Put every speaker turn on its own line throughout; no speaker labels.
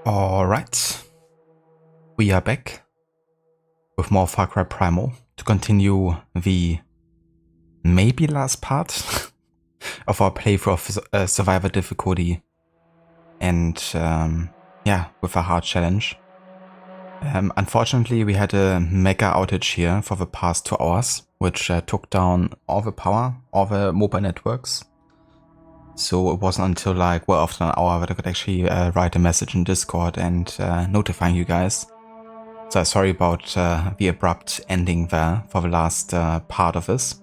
Alright, we are back with more Far Cry Primal to continue the maybe last part of our playthrough of Survivor difficulty, and yeah, with a hard challenge. Unfortunately, we had a mega outage here for the past 2 hours, which took down all the power, all the mobile networks. So it wasn't until like well after an hour that I could actually write a message in Discord and notifying you guys. So sorry about the abrupt ending there for the last part of this.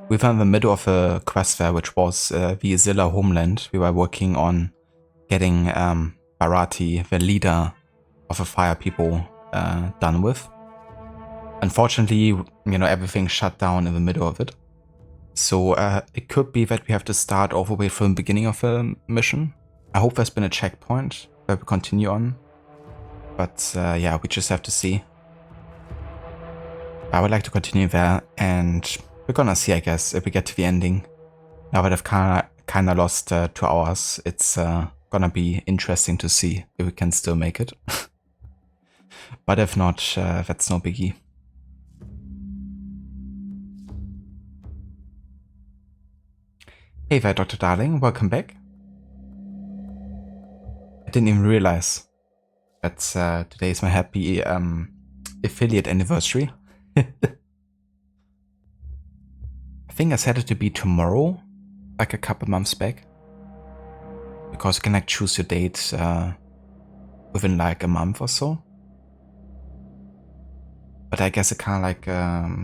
We were in the middle of a quest there, which was the Zilla Homeland. We were working on getting BATARI, the leader of the fire people, done with. Unfortunately, you know, everything shut down in the middle of it. So it could be that we have to start all the way from the beginning of the mission. I hope there's been a checkpoint where we continue on. But yeah, we just have to see. I would like to continue there, and we're gonna see, I guess, if we get to the ending. Now that I've kinda lost 2 hours, it's gonna be interesting to see if we can still make it. But if not, that's no biggie. Hey there, Dr. Darling, welcome back. I didn't even realize that today is my happy affiliate anniversary. I think I set it to be tomorrow, like a couple months back. Because you can like choose your date within like a month or so. But I guess it kind of like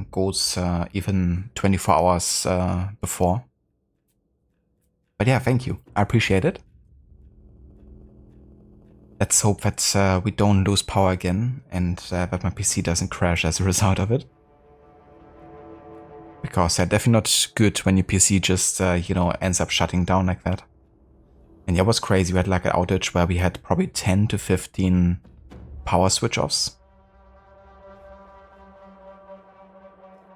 goes even 24 hours before. But yeah, thank you. I appreciate it. Let's hope that we don't lose power again and that my PC doesn't crash as a result of it. Because definitely not good when your PC just, you know, ends up shutting down like that. And yeah, it was crazy. We had like an outage where we had probably 10 to 15 power switch offs.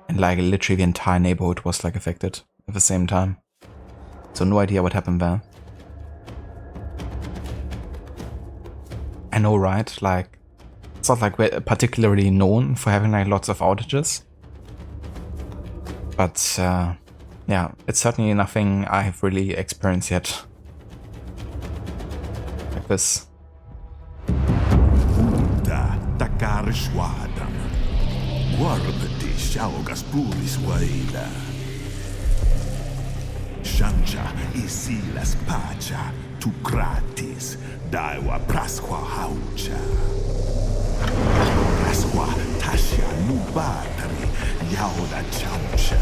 And like literally the entire neighborhood was like affected at the same time. So no idea what happened there. I know, right? Like, it's not like we're particularly known for having like lots of outages. But yeah, it's certainly nothing I have really experienced yet. Like this.
Shanja isilas pacha tu gratis daiwa prasqua haucha. Prasqua tasha nu batari yauda chamcha.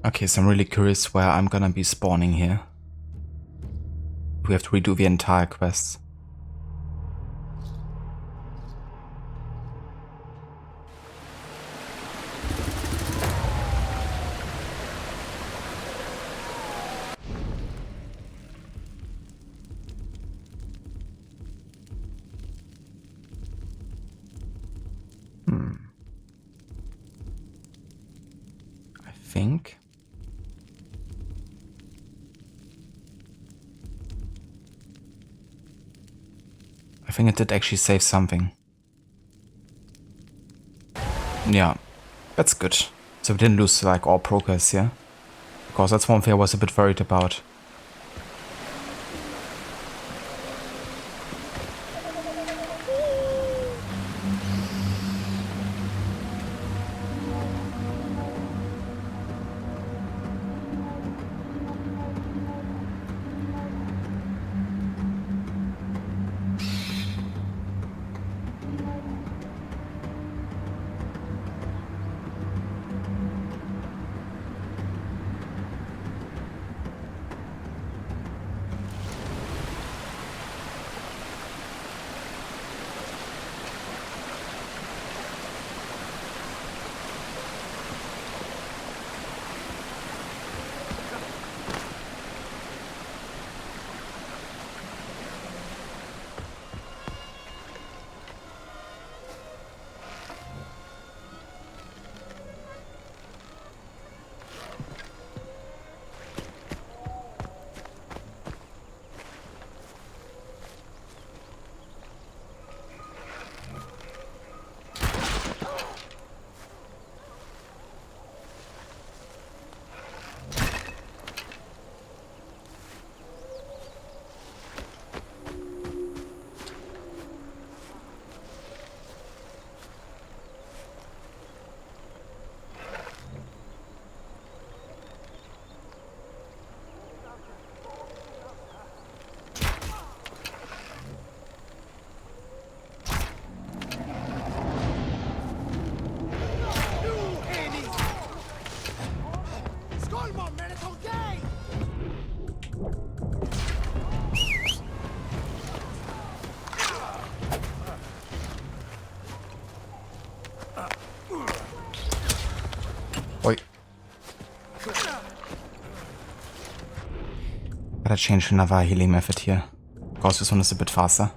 Okay, so I'm really curious where I'm gonna be spawning here. We have to redo the entire quest. I think. I think it did actually save something. Yeah, that's good. So we didn't lose like all progress here. Because that's one thing I was a bit worried about. Oi. Gotta change another healing method here. Of course, this one is a bit faster.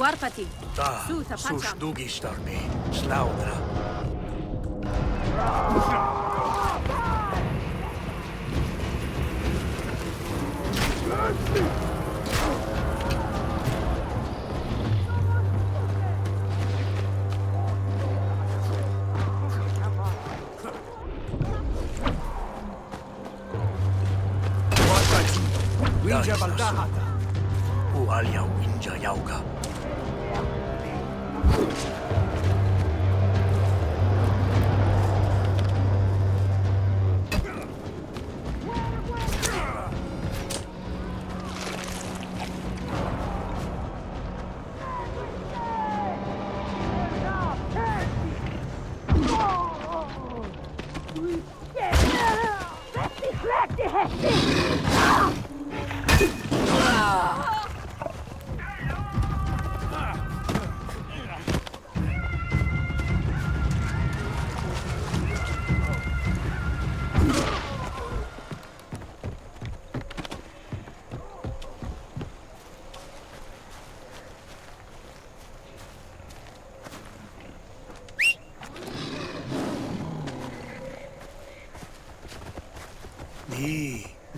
Warpati.
Da, sus dugistarmi, slaudra.
Warpati, Winja Baldahata.
Ualia winja yauga.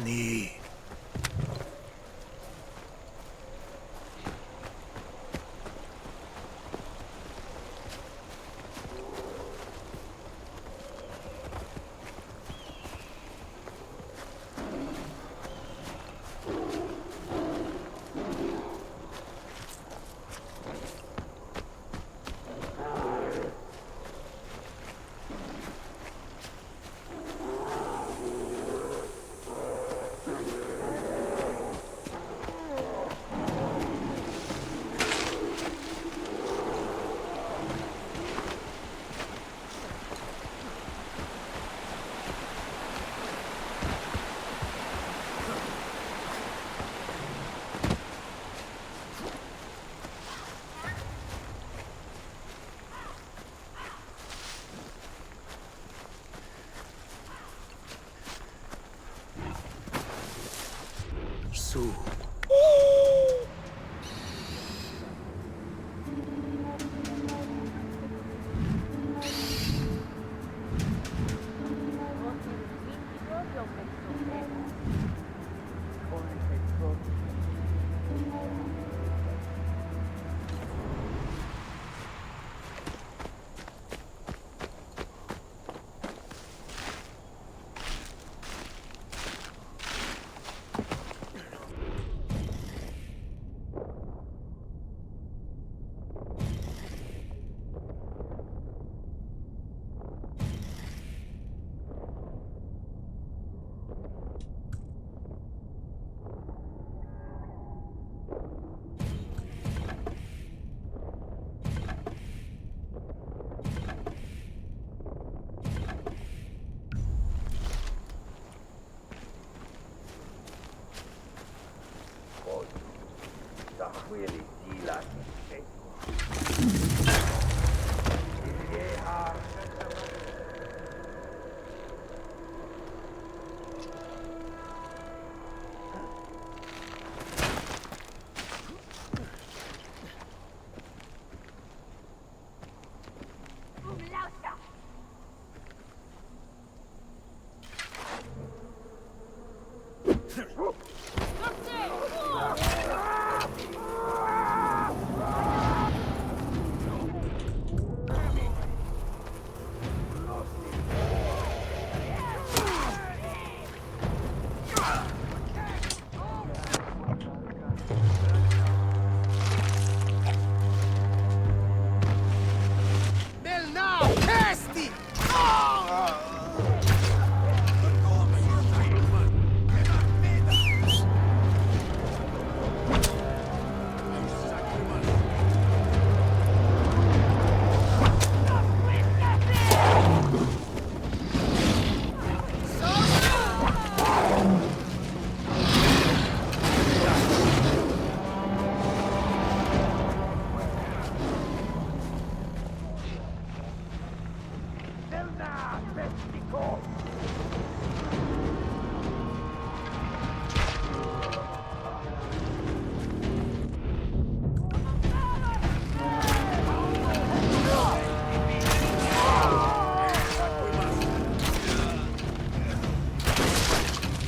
Ni. Su.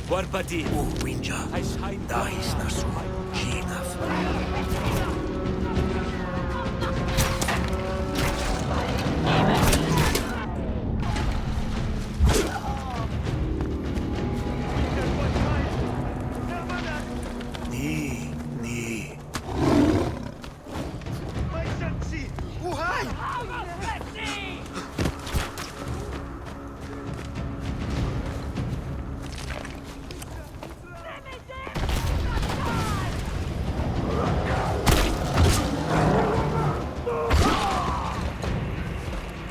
Warpati.
Winja. Dahis nasu. Jinaf. Ni.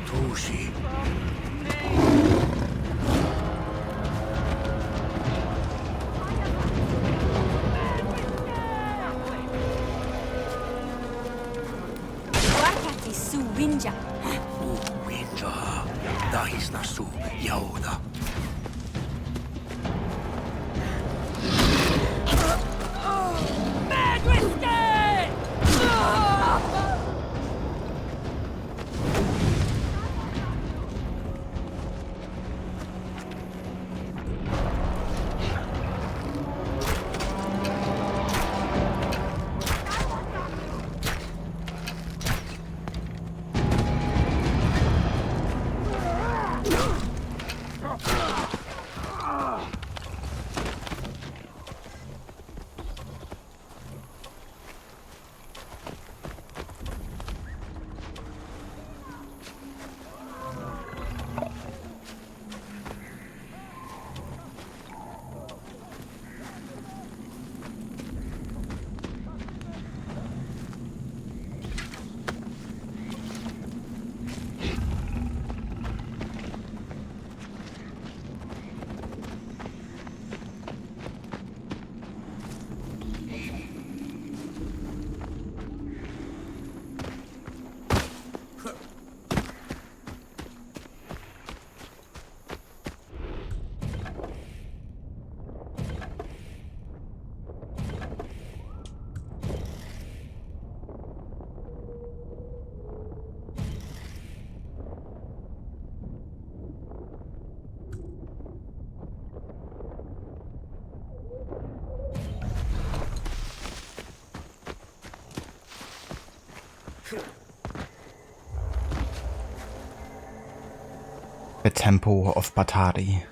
Tushi.
Warpati su Winja.
Winja. Dahis nasu. Yauda.
The Temple of Batari.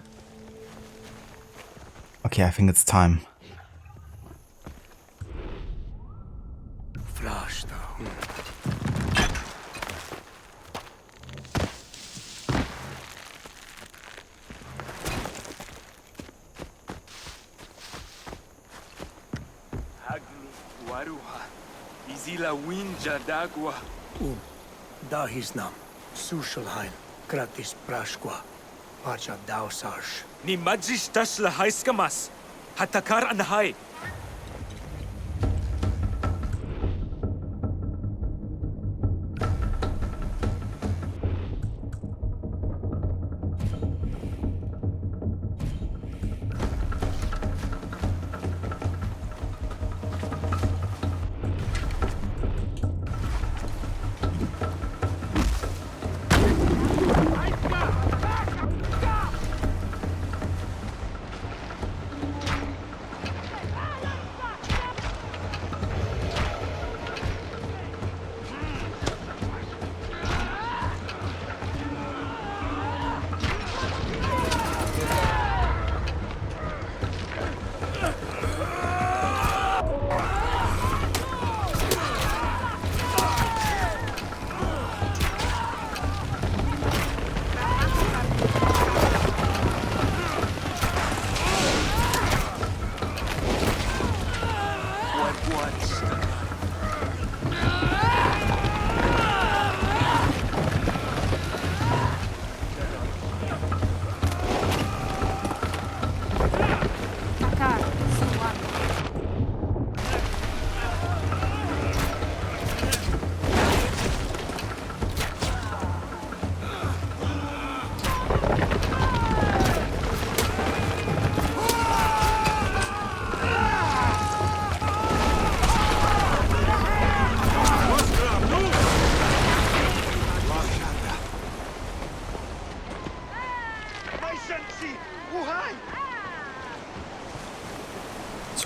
Okay, I think it's time.
Flashta.
Hagni Waruha. Izila Winja Dagwa.
Dahisnam. Sushalhain. Kratis Prashqua. Pacha Dausarsh.
Ni Majis Tasla Haiskamas. Hatakar Anhai.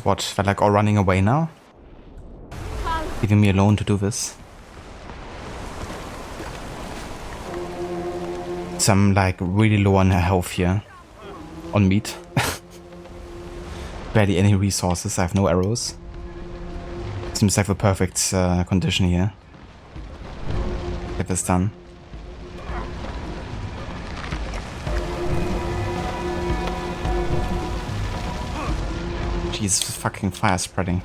What, they're like all running away now? Leaving me alone to do this. So I'm like really low on health here. On meat. Barely any resources, I have no arrows. Seems like the perfect condition here. Get this done. Jesus, fucking fire spreading.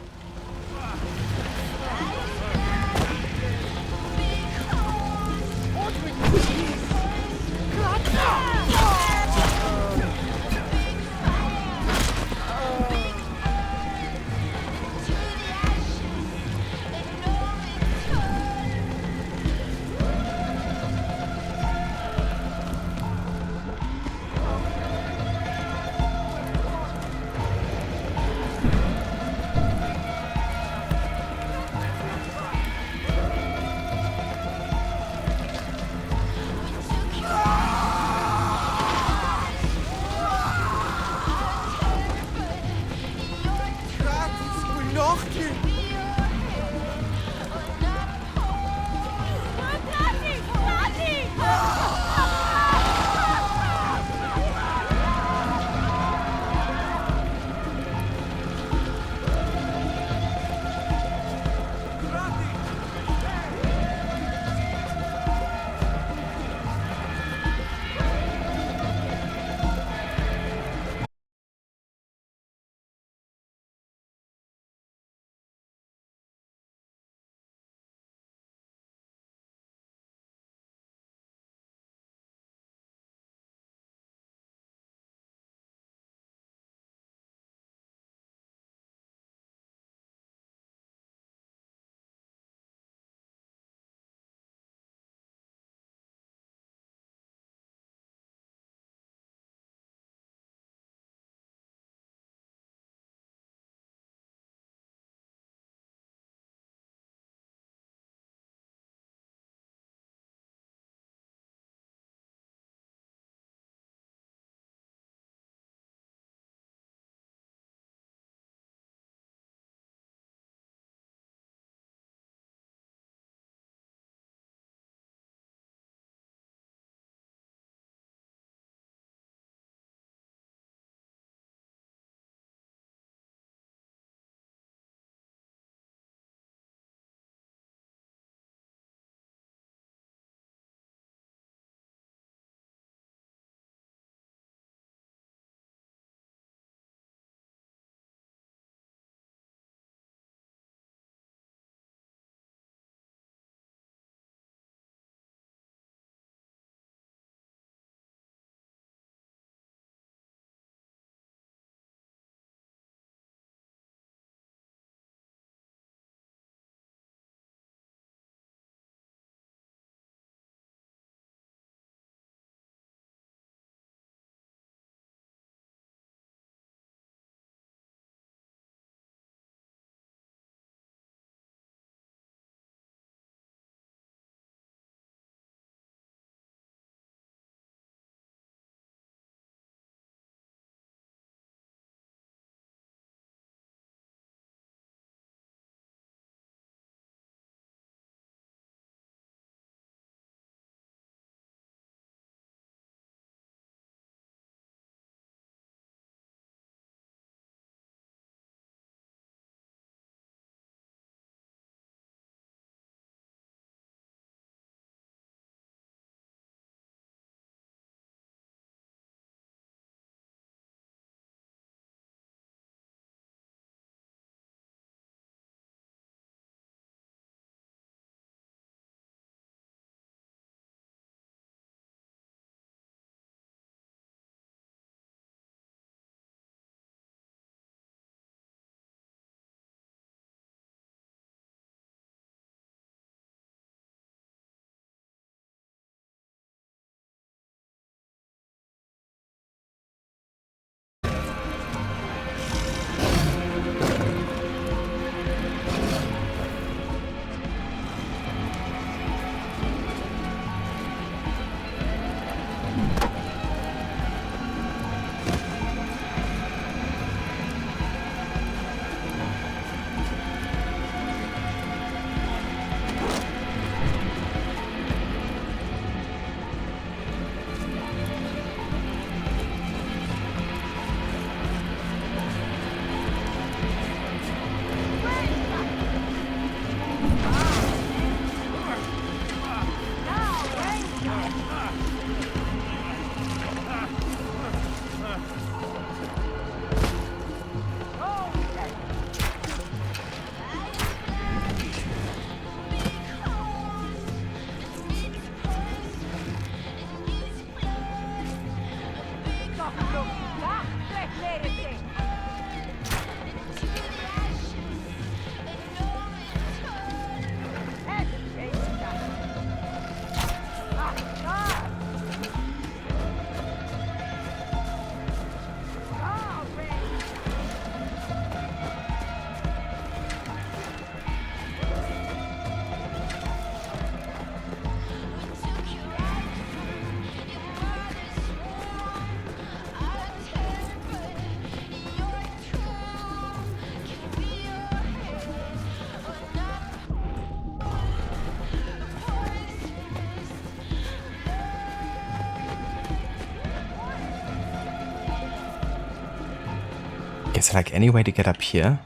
Is there like any way to get up here?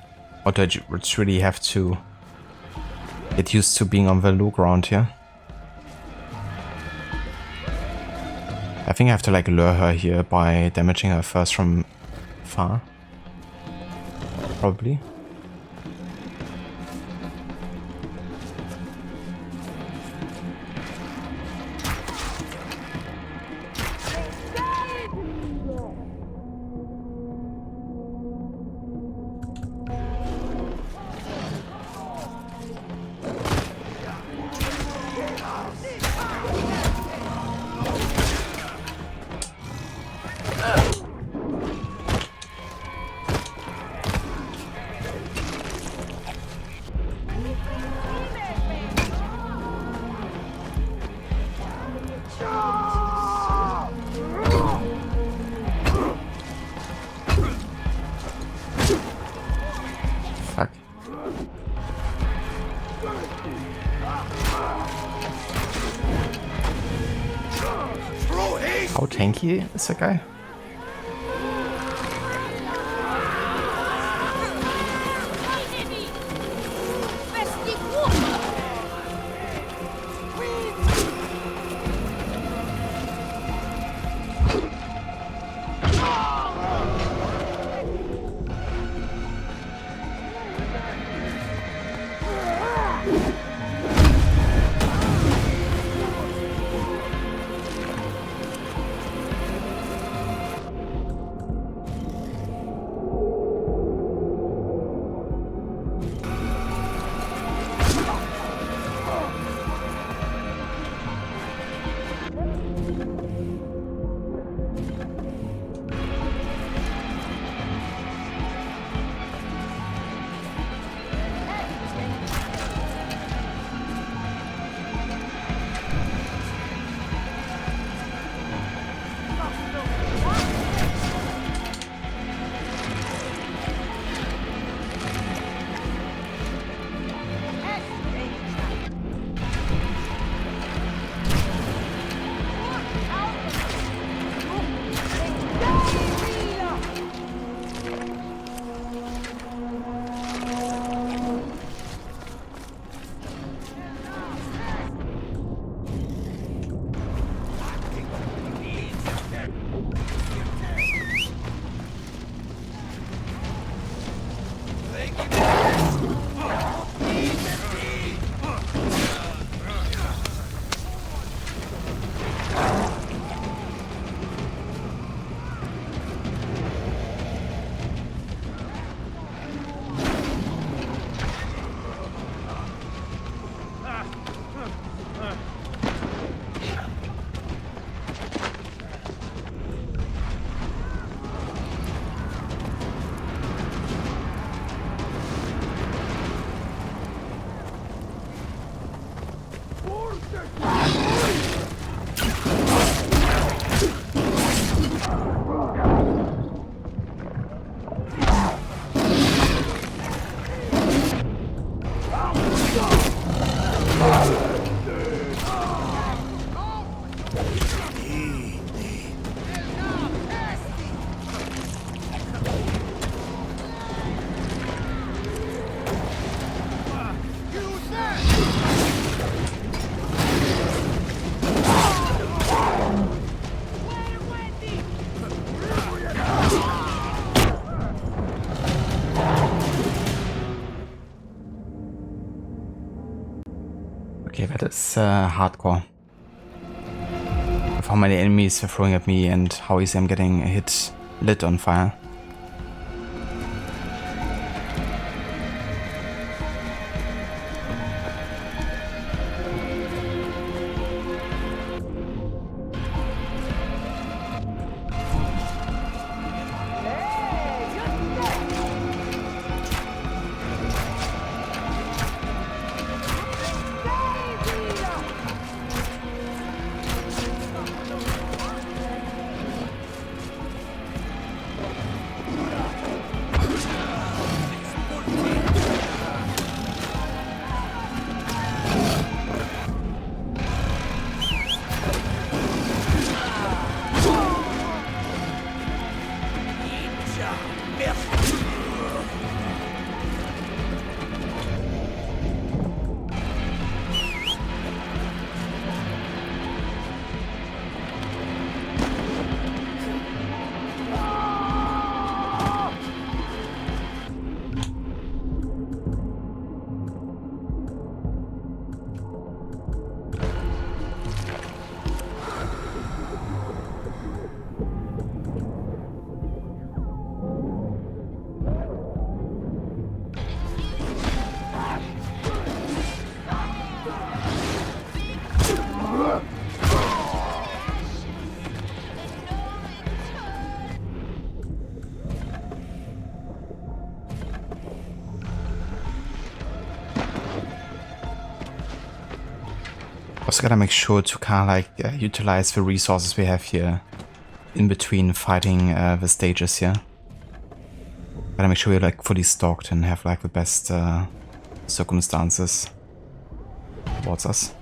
Or do I just really have to get used to being on the low ground here? I think I have to like lure her here by damaging her first from far. Probably. Fuck. How tanky is that guy? Okay, that is hardcore. Of how many enemies are throwing at me and how easy I'm getting lit on fire. Also gotta make sure to kind of like utilize the resources we have here in between fighting the stages here. Gotta make sure we're like fully stocked and have like the best circumstances towards us.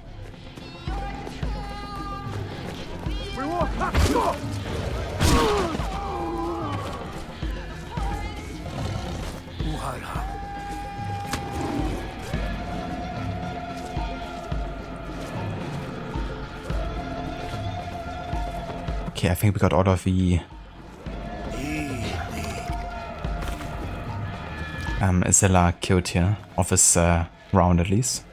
Okay, I think we got all of the Zilla killed here, of this round at least.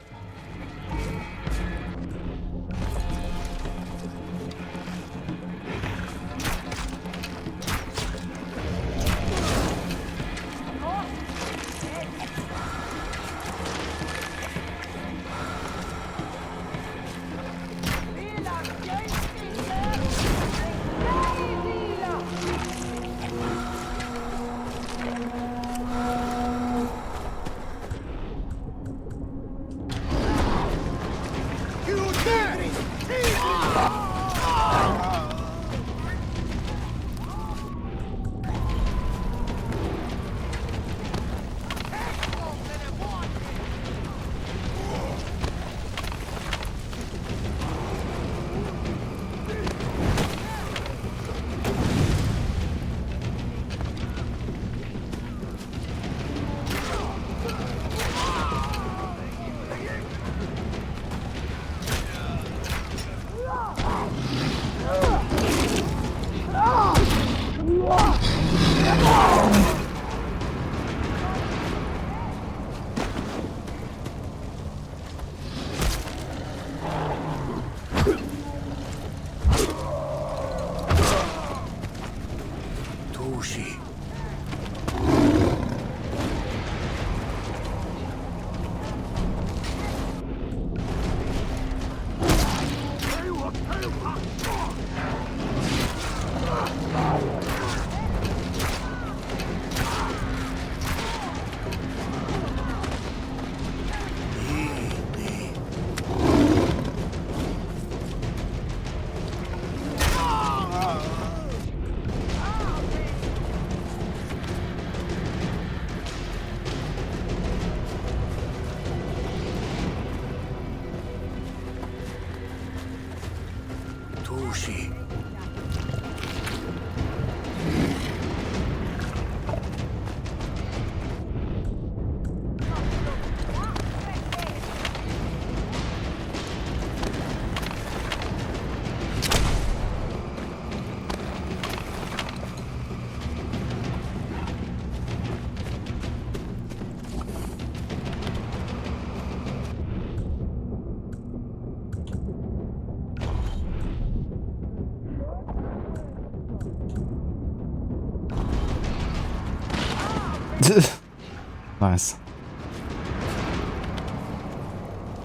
Nice.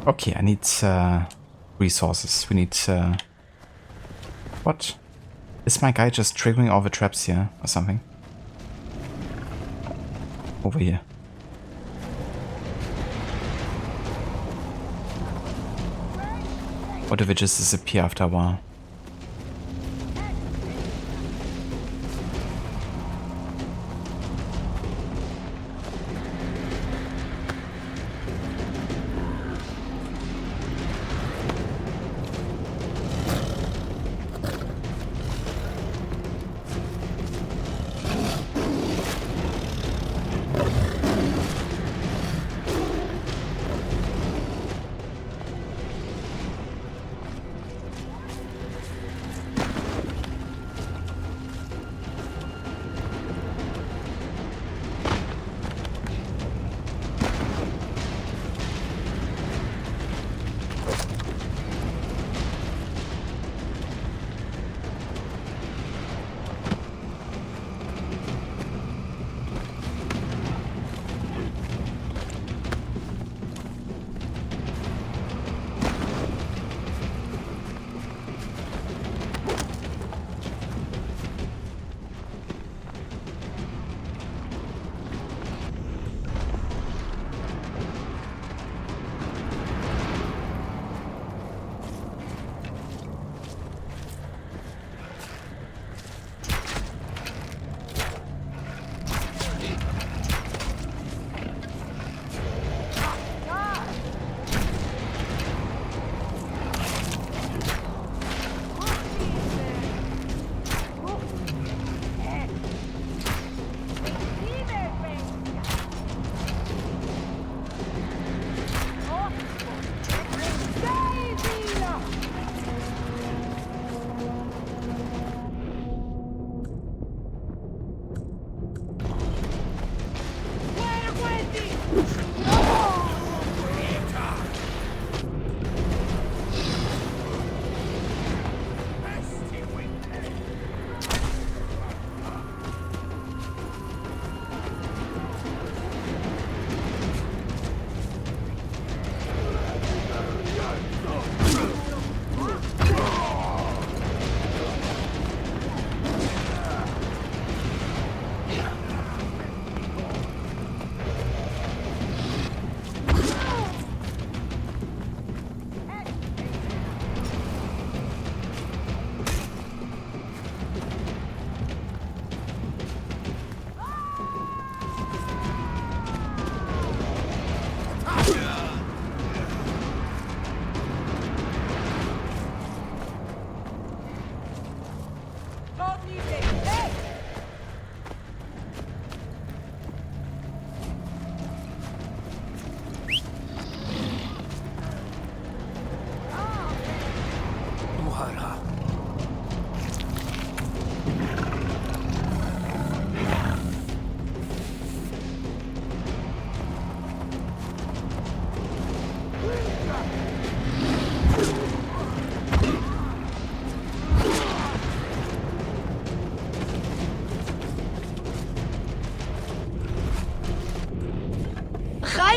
Okay, I need resources. We need... What? Is my guy just triggering all the traps here or something? Over here. Or do they just disappear after a while?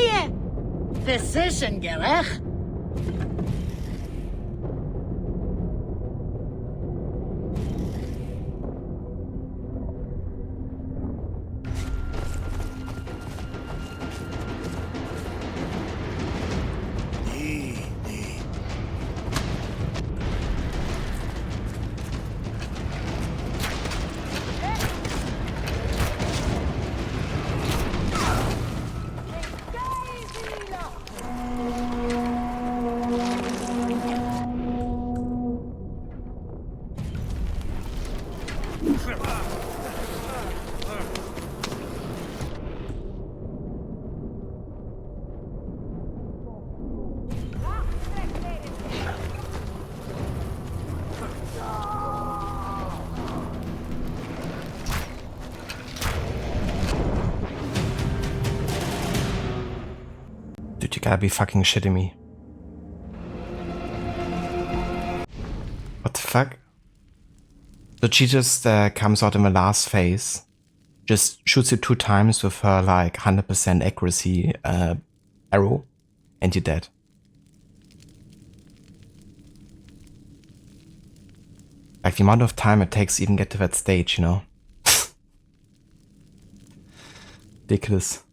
Haie! Physician gerecht.
Dude, you gotta be fucking shitting me. What the fuck? So she just comes out in the last phase, just shoots you 2 times with her like 100% accuracy arrow, and you're dead. Like the amount of time it takes to even get to that stage, you know? Ridiculous.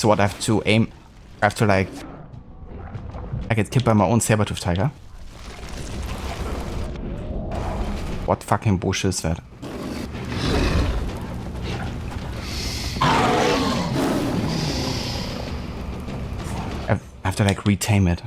So what, I have to aim... I have to like... I get killed by my own saber-tooth tiger? What fucking bullshit is that? I have to like retame it.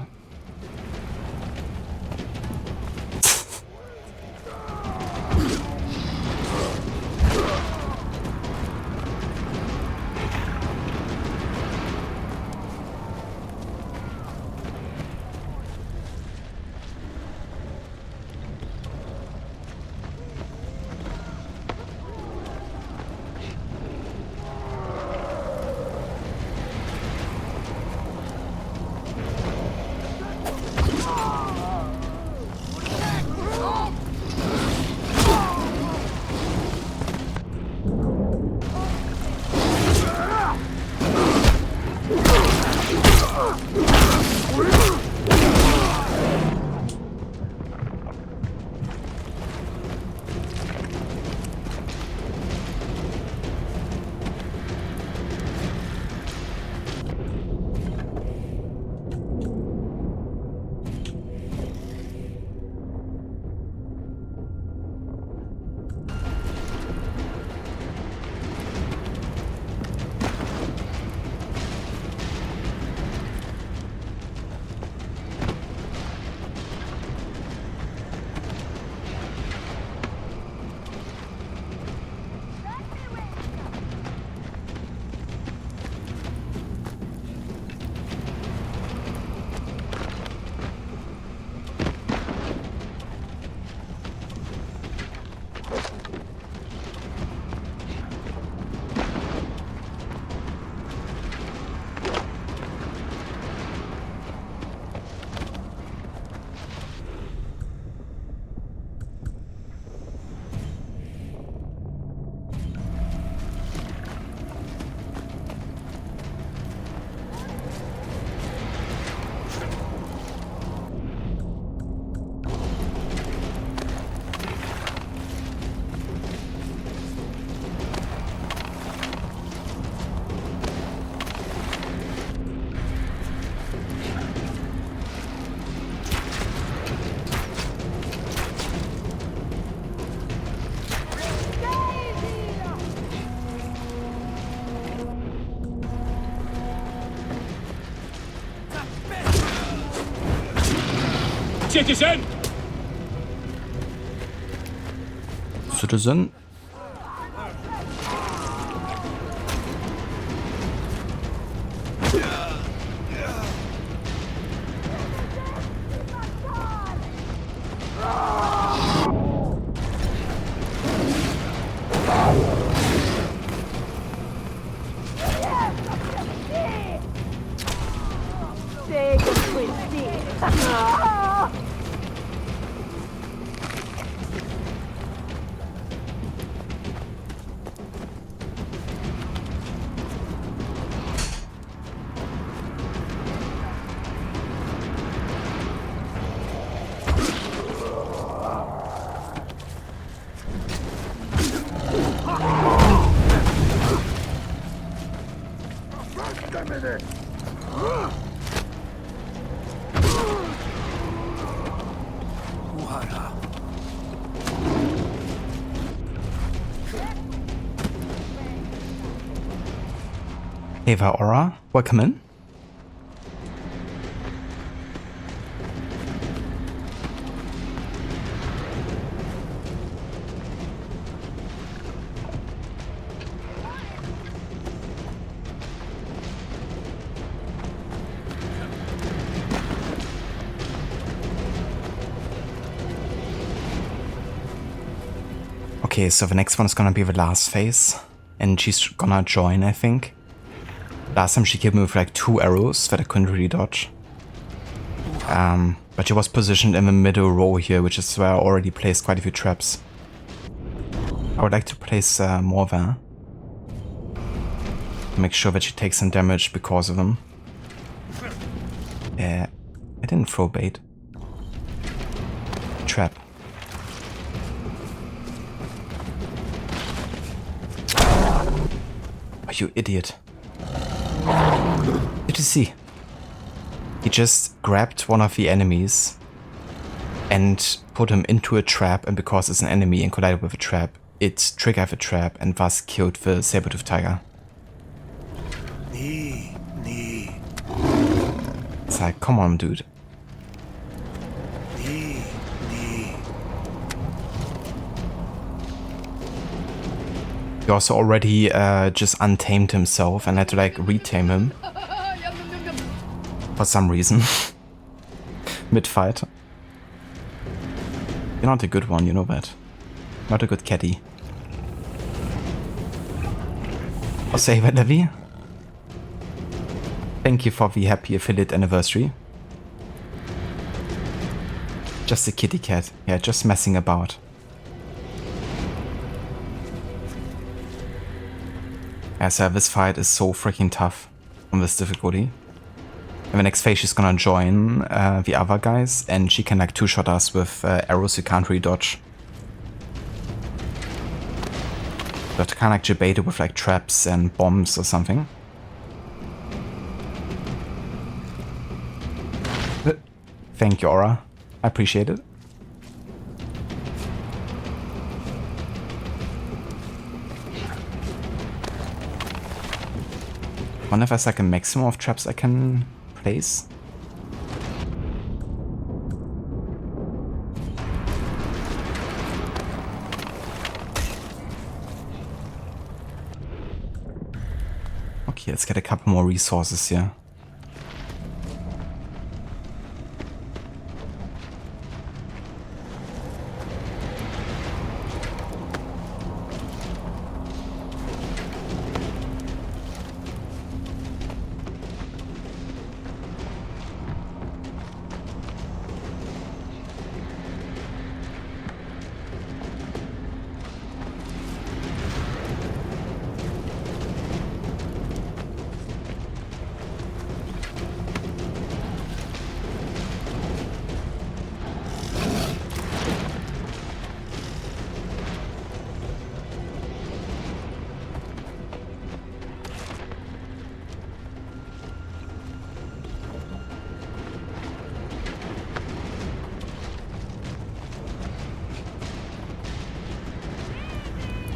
Citizen!
Citizen? Eva Aura, welcome in. Okay, so the next one is gonna be the last phase, and she's gonna join, I think. Last time she killed me with like 2 arrows that I couldn't really dodge. But she was positioned in the middle row here, which is where I already placed quite a few traps. I would like to place more there. Make sure that she takes some damage because of them. I didn't throw bait. Trap. Oh, you idiot. Did you see? He just grabbed one of the enemies and put him into a trap, and because it's an enemy and collided with a trap, it triggered the trap and thus killed the saber-tooth tiger.
Nee.
It's like, come on, dude.
Nee.
He also already just untamed himself and had to like retame him. For some reason. Mid-fight. You're not a good one, you know that. Not a good caddy. I'll say that, Levi. Thank you for the happy affiliate anniversary. Just a kitty cat. Yeah, just messing about. Yeah, so this fight is so freaking tough on this difficulty. And the next phase she's gonna join the other guys, and she can like two-shot us with arrows you can't really dodge. You have to kind of like debate it with like traps and bombs or something. Thank you, Aura. I appreciate it. I wonder if there's like a maximum of traps I can place. Okay, let's get a couple more resources here.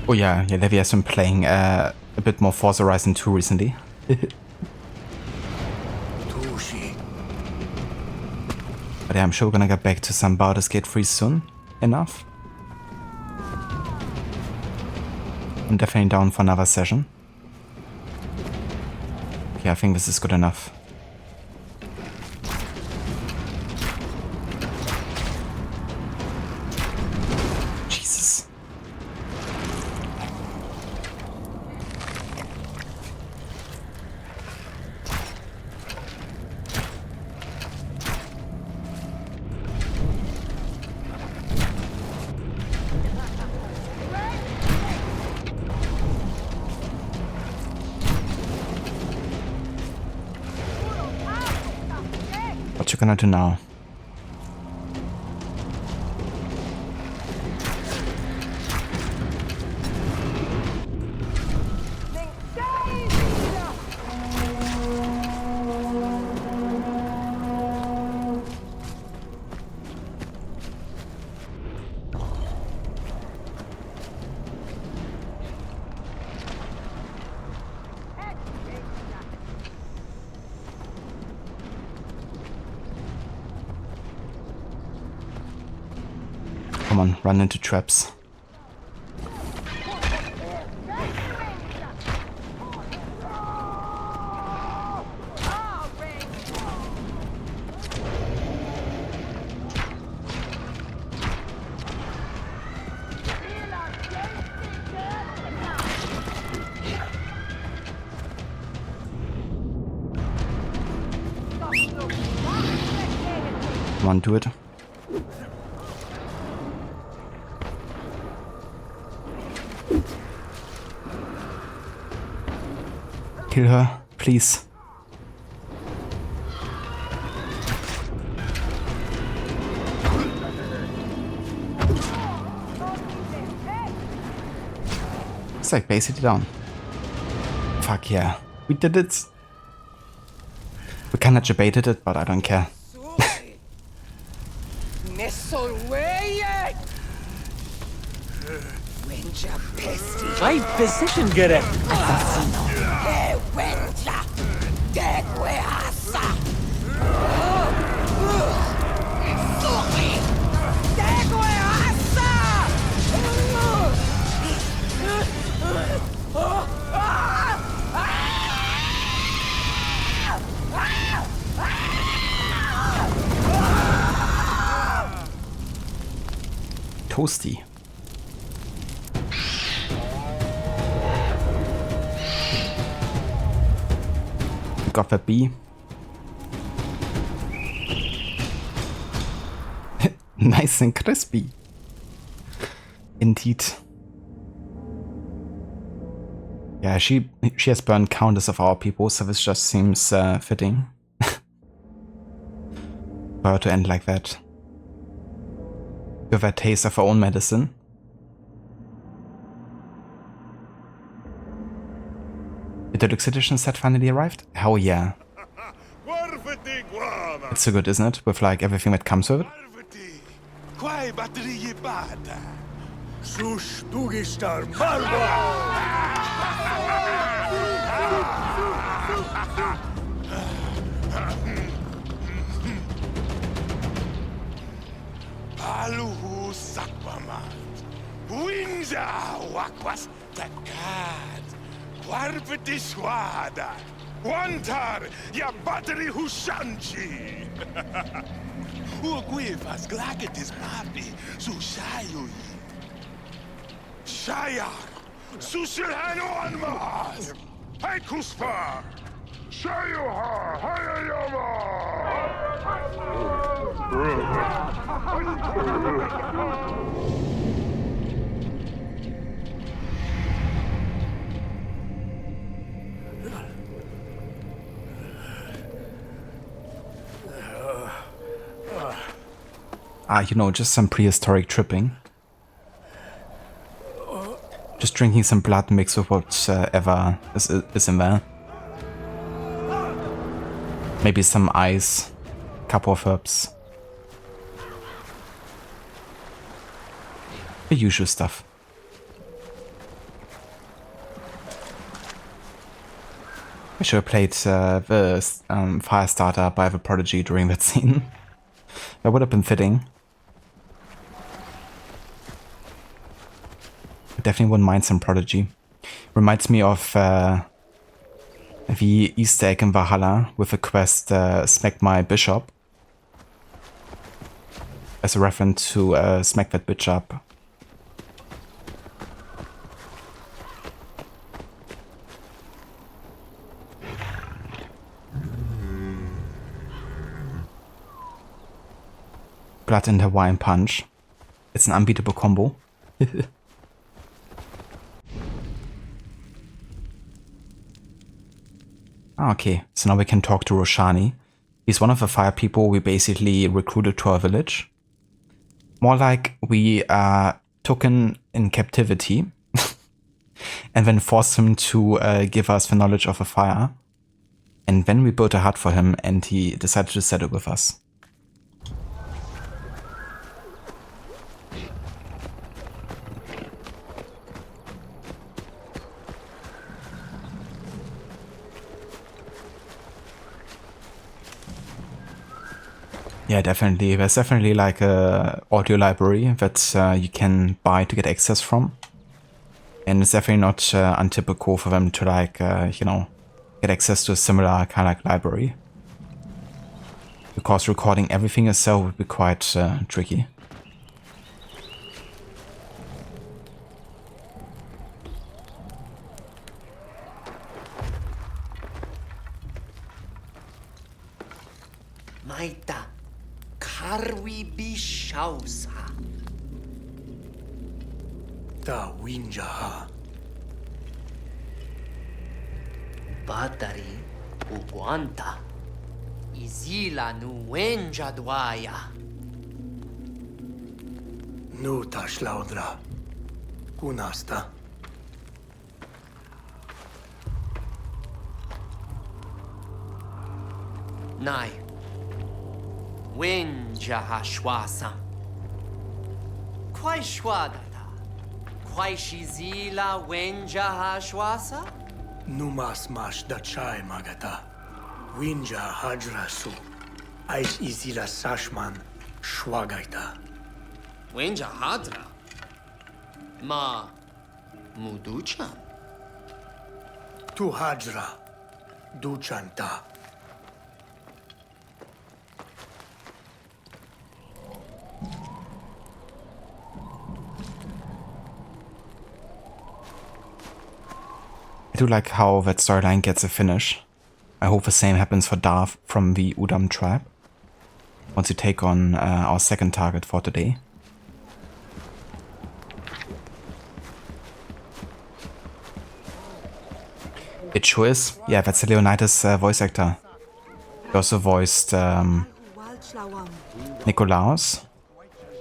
Oh yeah, Levi has been playing a bit more Forza Horizon 2 recently. But yeah, I'm sure we're gonna get back to some Baldur's Gate 3 soon enough. I'm definitely down for another session. Okay, I think this is good enough. Jesus. What you gonna do now? Come on, run into traps. Come on, do it. Kill her, please. It's like basically done. Fuck yeah. We did it. kinda debated it, but I don't care.
Vai physician gerecht.
Toasty. Got that bee. Nice and crispy. Indeed. Yeah, she has burned countless of our people, so this just seems fitting. For her to end like that. With a taste of her own medicine. The deluxe edition set finally arrived? Hell yeah. It's so good, isn't it? With like everything that comes with it.
Aluhu sakwamat. Winja wakwas takad. Warpeti swada. Wantar ya BATARI hushanchi. Uguivas glaketis papi sushayu. Shayar. Susilhano anmas. Hey kuspa. Shayuha. Hayayama.
You know, just some prehistoric tripping. Just drinking some blood mixed with whatever is in there. Maybe some ice, couple of herbs. The usual stuff. I should have played the Firestarter by the Prodigy during that scene. That would have been fitting. I definitely wouldn't mind some Prodigy. Reminds me of the Easter egg in Valhalla with the quest Smack My Bishop. As a reference to Smack That Bitch Up. Blood and Hawaiian Punch. It's an unbeatable combo. Okay, so now we can talk to Roshani. He's one of the fire people we basically recruited to our village. More like we took him in captivity and then forced him to give us the knowledge of a fire. And then we built a hut for him and he decided to settle with us. Yeah, definitely. There's definitely like a audio library that you can buy to get access from. And it's definitely not untypical for them to like, you know, get access to a similar kind of like library. Because recording everything yourself would be quite tricky.
Maita. Karwi bishausa.
Da winjaha.
BATARI uguanta. Izila nuenja dwaya.
Nuta schlaudra. Kunasta.
Nai. Wenja hashwasa. Quai shwadata. Quai shizila wenja hashwasa?
Numas mash da chai magata. Winja hajrasu. Ais izira sashman shwagaita.
Wenja hadra. Ma muducha.
Tu hajra. Duchanta.
I do like how that storyline gets a finish. I hope the same happens for Darth from the UDAM tribe. Once you take on our second target for today. It sure is. Yeah, that's the Leonidas voice actor. He also voiced Nikolaos.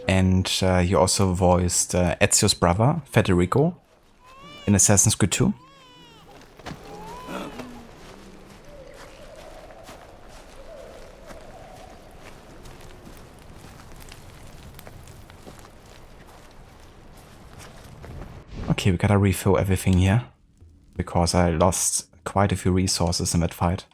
And he also voiced Ezio's brother, Federico, in Assassin's Creed 2. Okay, we gotta refill everything here, because I lost quite a few resources in that fight.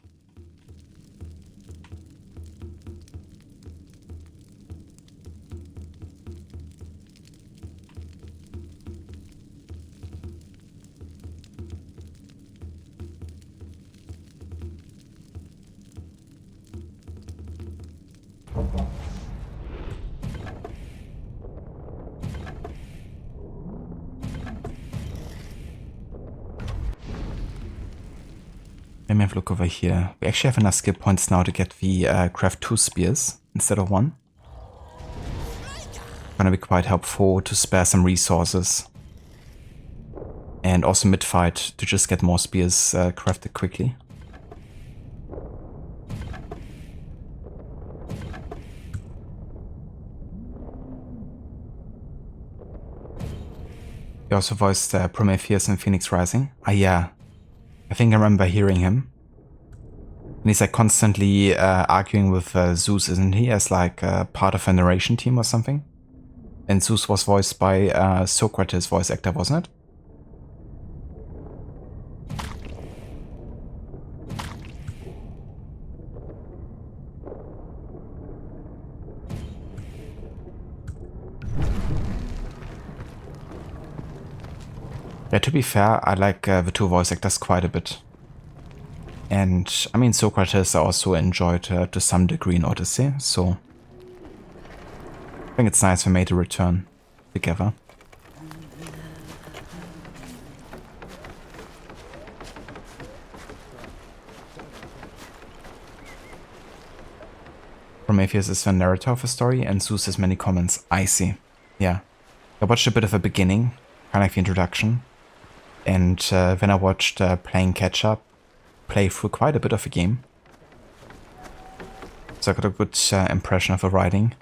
Let me have a look over here. We actually have enough skill points now to get the craft 2 spears instead of 1. Gonna be quite helpful to spare some resources. And also mid-fight to just get more spears crafted quickly. He also voiced Prometheus in Phoenix Rising. Ah yeah, I think I remember hearing him. And he's like constantly arguing with Zeus, isn't he? As like part of a narration team or something. And Zeus was voiced by Socrates' voice actor, wasn't it? Yeah, to be fair, I like the two voice actors quite a bit. And, I mean, Socrates I also enjoyed to some degree in Odyssey, so I think it's nice we made a return together. Prometheus is the narrator of the story, and Zeus has many comments. I see. Yeah. I watched a bit of a beginning, kind of like the introduction. And then I watched playing catch-up, play through quite a bit of the game. So I got a good impression of the writing.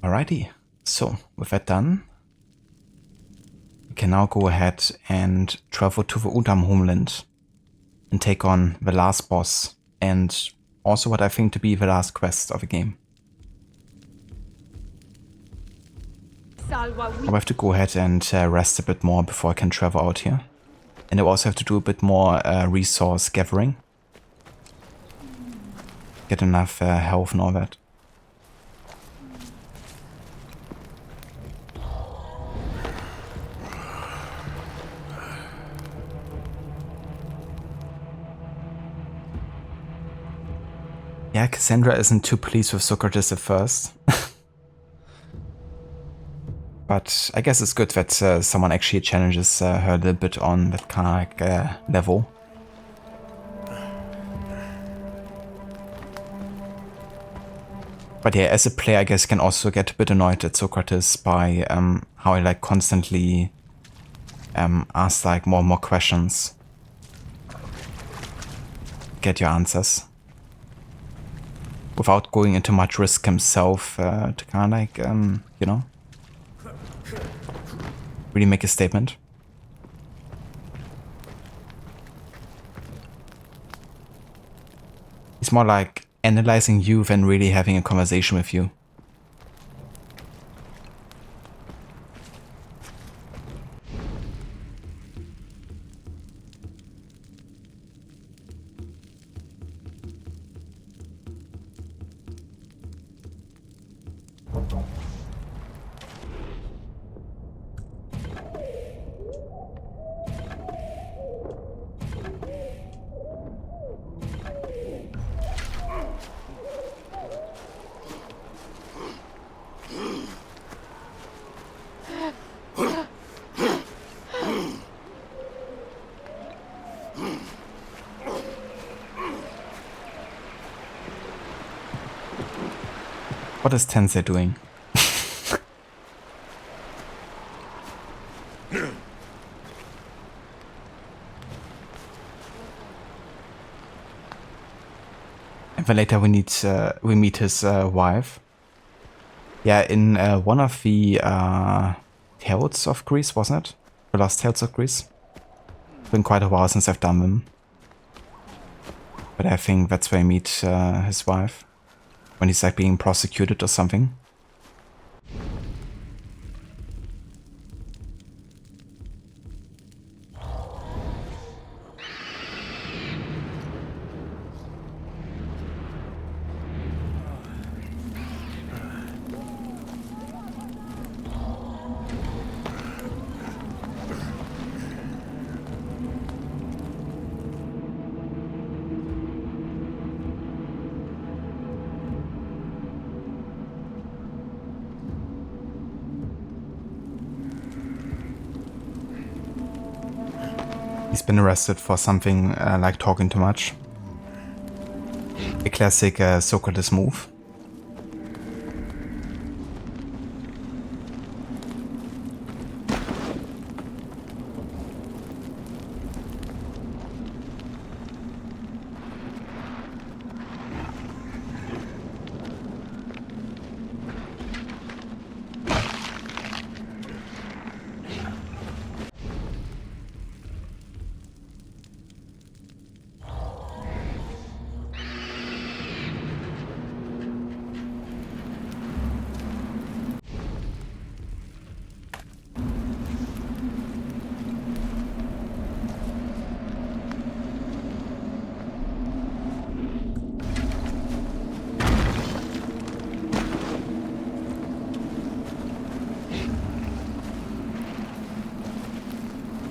Alrighty, so with that done, we can now go ahead and travel to the UDAM Homeland and take on the last boss, and also what I think to be the last quest of the game. I have to go ahead and rest a bit more before I can travel out here. And I also have to do a bit more resource gathering. Get enough health and all that. Yeah, Cassandra isn't too pleased with Socrates at first. But I guess it's good that someone actually challenges her a little bit on that kind of like level. But yeah, as a player I guess you can also get a bit annoyed at Socrates by how he like constantly asks like more and more questions. Get your answers. without going into much risk himself to kind of like, you know, really make a statement. He's more like analyzing you than really having a conversation with you. What is Tensei doing? And then later we meet his wife. Yeah, in one of the Tales of Greece, wasn't it? The Lost Tales of Greece. It's been quite a while since I've done them. But I think that's where I meet his wife. When he's like being prosecuted or something. He's been arrested for something like talking too much. A classic Socrates move.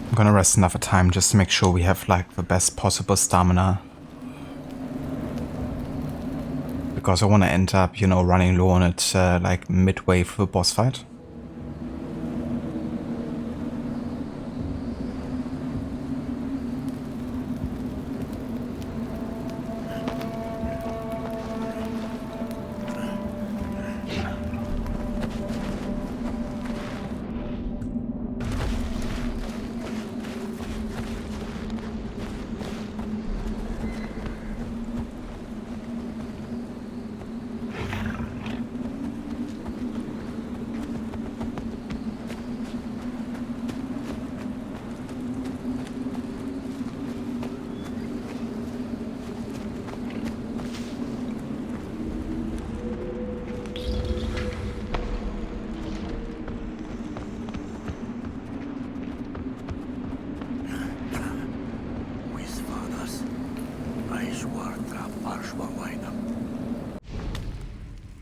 I'm gonna rest another time just to make sure we have like the best possible stamina. Because I want to end up, you know, running low on it like midway through the boss fight.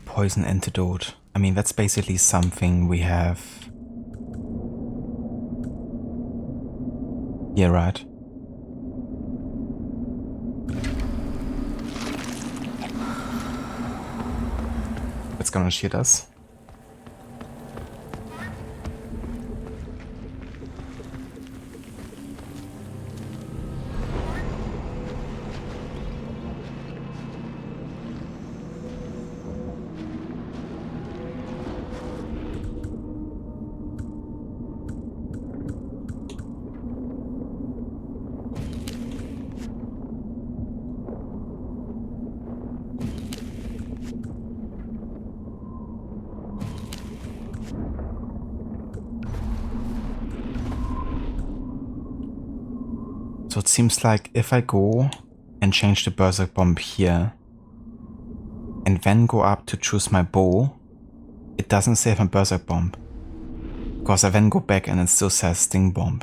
Poison antidote. I mean, that's basically something we have. Yeah, right. It's gonna shoot us. So it seems like if I go and change the Berserk Bomb here, and then go up to choose my bow, it doesn't save my Berserk Bomb. Because I then go back and it still says Sting Bomb.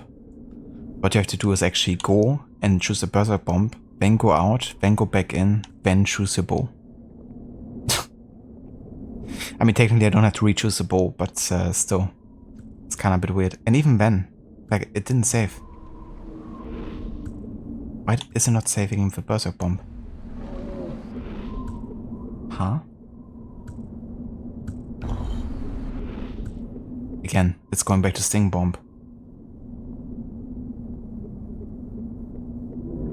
What you have to do is actually go and choose a Berserk Bomb, then go out, then go back in, then choose your bow. I mean, technically I don't have to re-choose the bow, but still, it's kind of a bit weird. And even then, like, it didn't save. Why is it not saving the Berserk Bomb? Huh? Again, it's going back to Sting Bomb.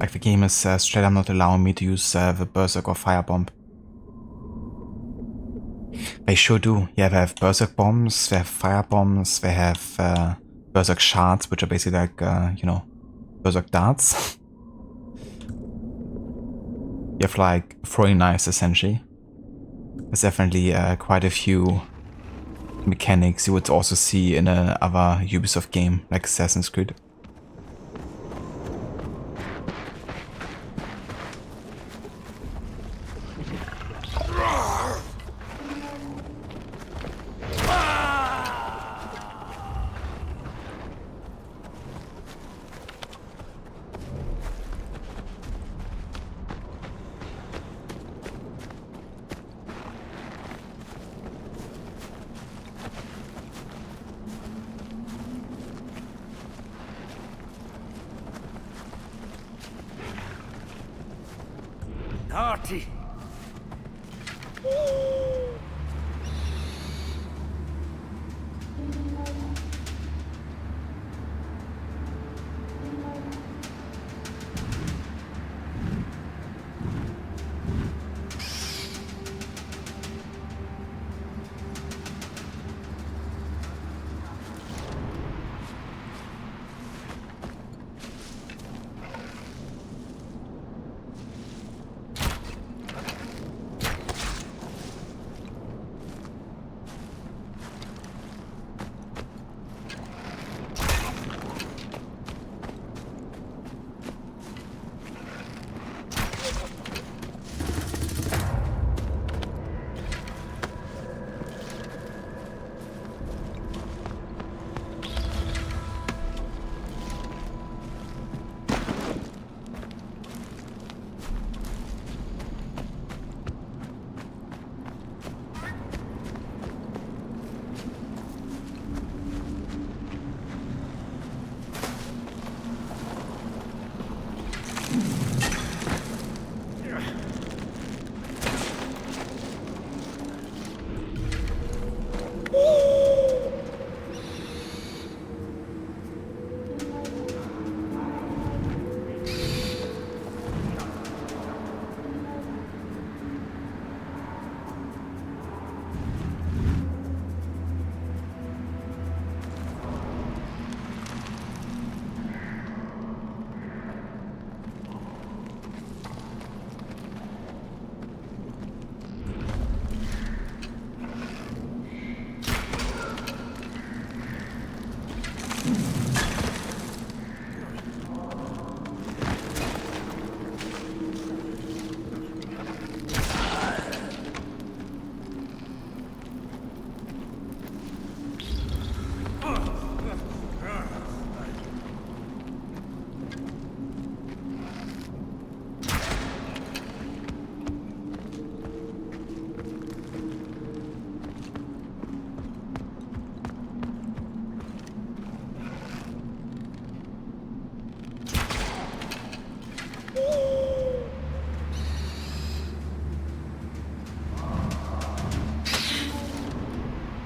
Like, the game is straight up not allowing me to use the Berserk or Fire Bomb. They sure do. Yeah, they have Berserk Bombs, they have Fire Bombs, they have Berserk Shards, which are basically like, you know, Berserk Darts. You have like throwing knives, essentially. There's definitely quite a few mechanics you would also see in another Ubisoft game, like Assassin's Creed.
Naughty.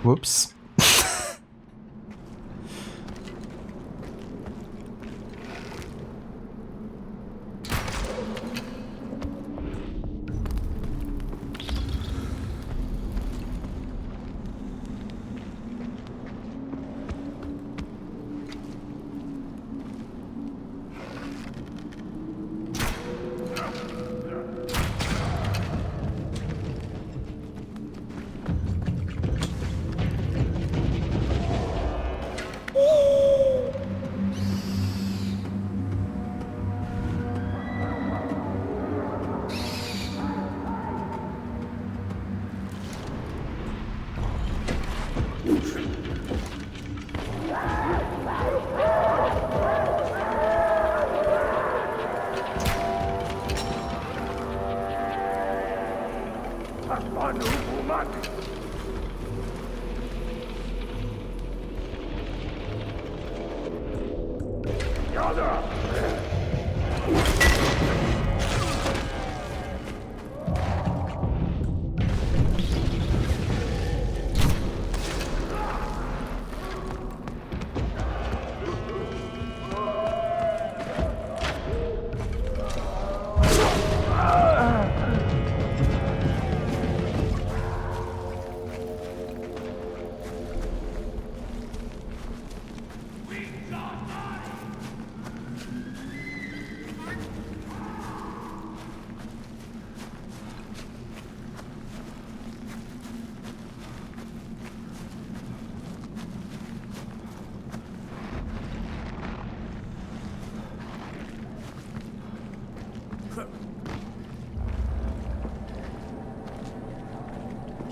Whoops.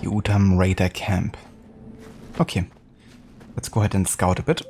UDAM Raider Camp. Okay, let's go ahead and scout a bit.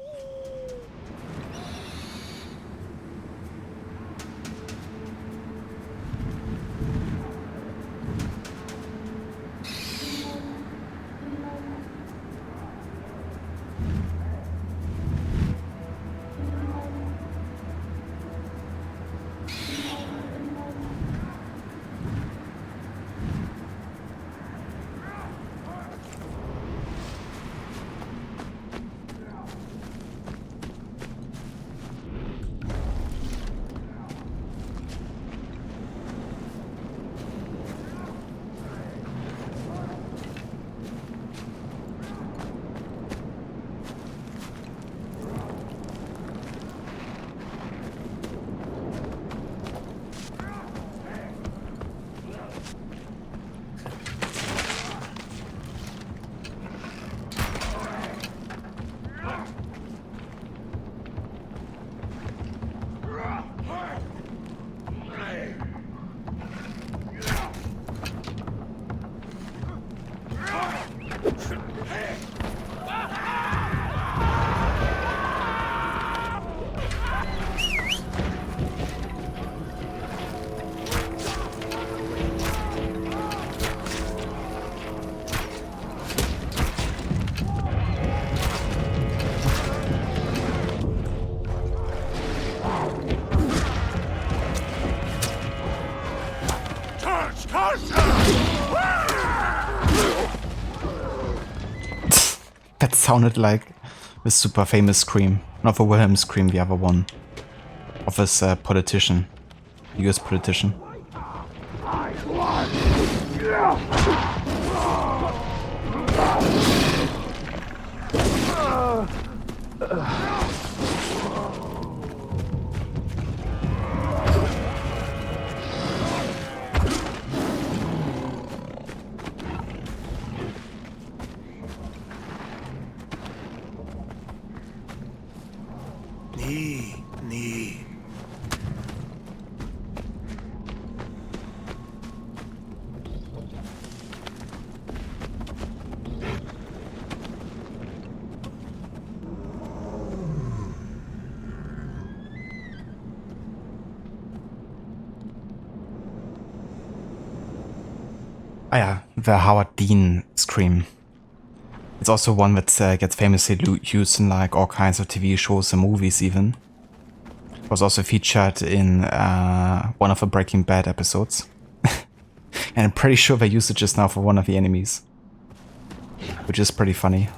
That sounded like a super famous scream. Not the Wilhelm scream, the other one. Of this politician. US politician.
Nee.
Ah yeah, the Howard Dean scream. It's also one that gets famously used in like all kinds of TV shows and movies even. It was also featured in one of the Breaking Bad episodes. And I'm pretty sure they used it just now for one of the enemies. Which is pretty funny.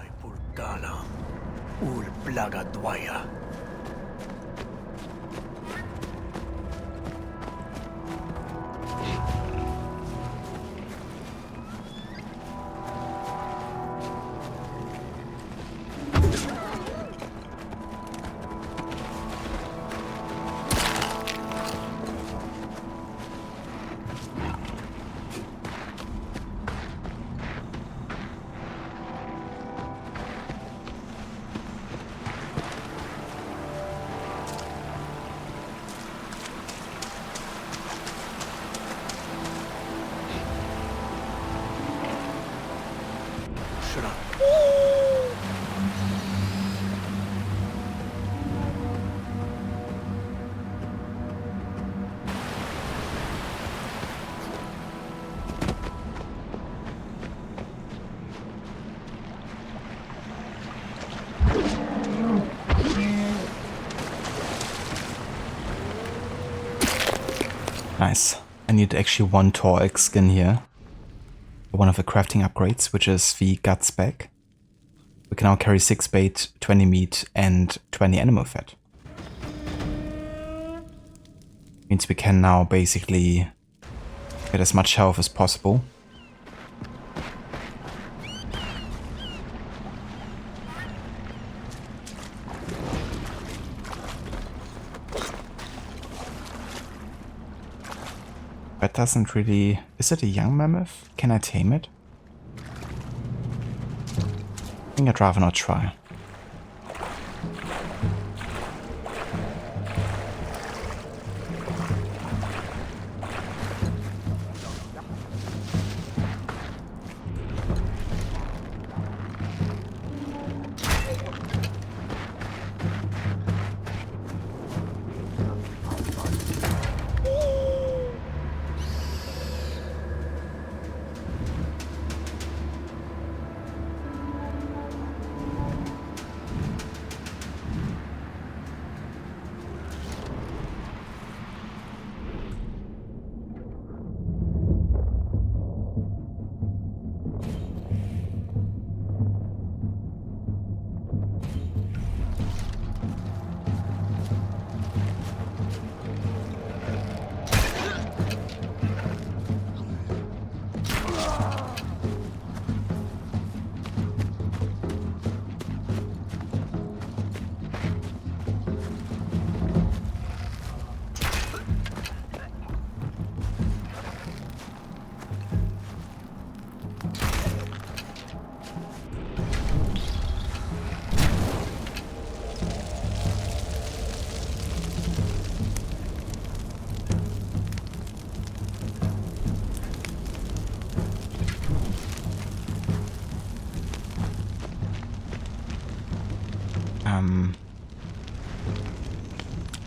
Nice. I need actually 1 Torx skin here. One of the crafting upgrades, which is the guts bag. We can now carry 6 bait, 20 meat, and 20 animal fat. Means we can now basically get as much health as possible. That doesn't really... Is it a young mammoth? Can I tame it? I think I'd rather not try.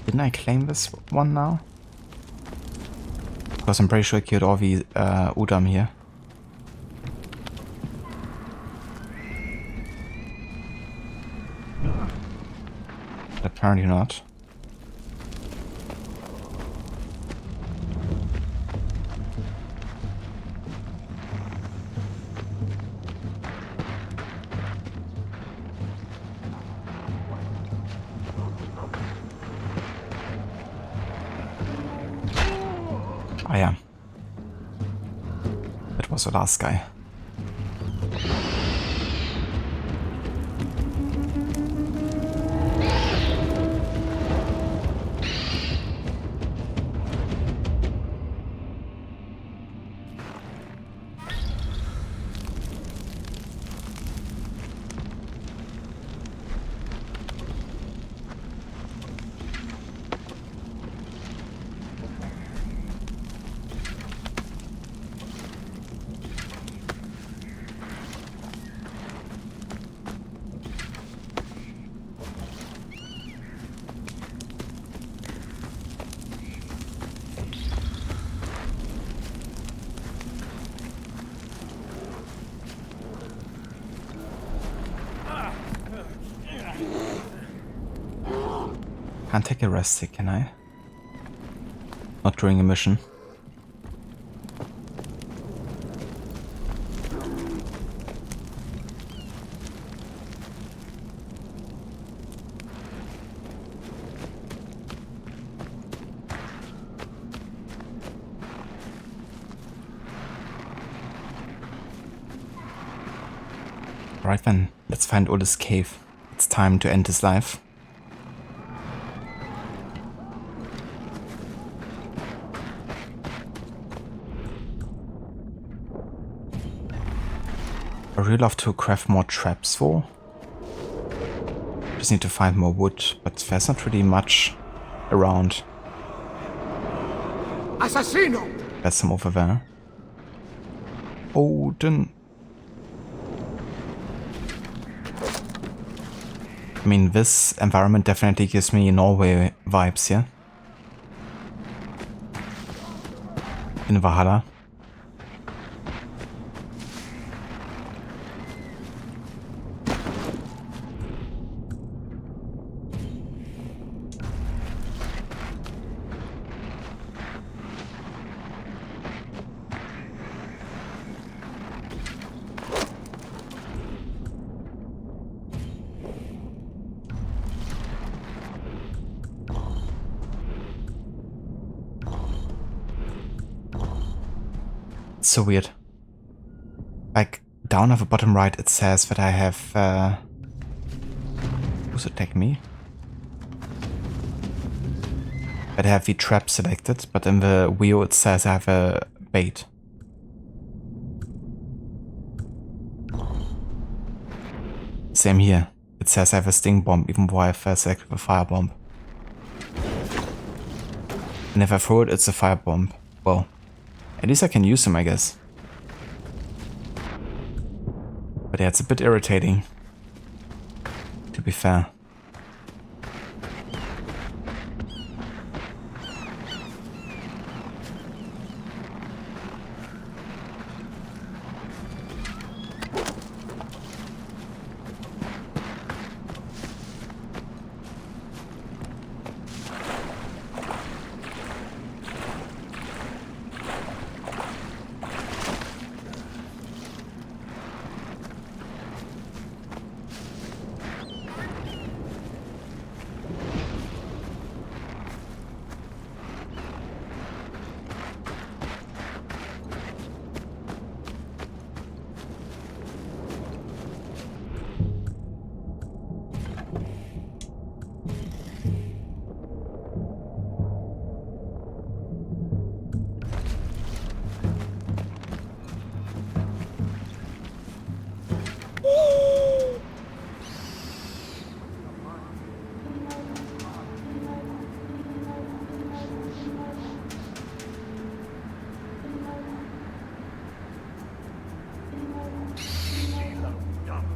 Didn't I claim this one now? Because I'm pretty sure I killed all the UDAM here. But apparently not. Ah yeah. That was the last guy. Can't take a rest stick, can I? Not during a mission. Alright then, let's find Uld's cave. It's time to end his life. I really love to craft more traps for. Just need to find more wood, but there's not really much around.
Assassino!
There's some over there. Odin. I mean, this environment definitely gives me Norway vibes here. In Valhalla. That's so weird. Like, down at the bottom right it says that I have... who's attacking me? That I have the trap selected, but in the wheel it says I have a bait. Same here. It says I have a sting bomb, even though I have selected a fire bomb. And if I throw it, it's a fire bomb. Well, at least I can use them, I guess. But yeah, it's a bit irritating, to be fair.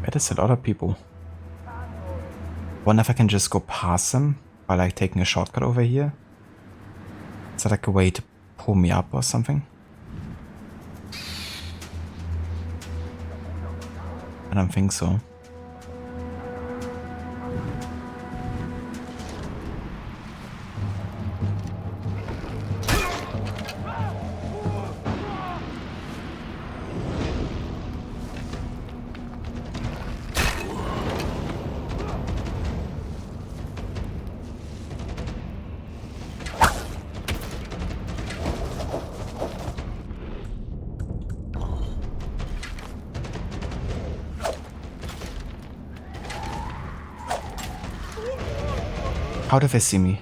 That is a lot of people. Wonder if I can just go past them by like taking a shortcut over here. Is that like a way to pull me up or something? I don't think so. How did they see me?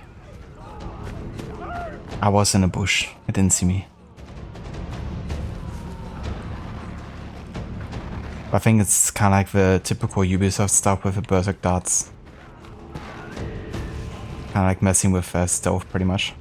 I was in a bush. They didn't see me. I think it's kind of like the typical Ubisoft stuff with the berserk darts. Kind of like messing with stealth pretty much.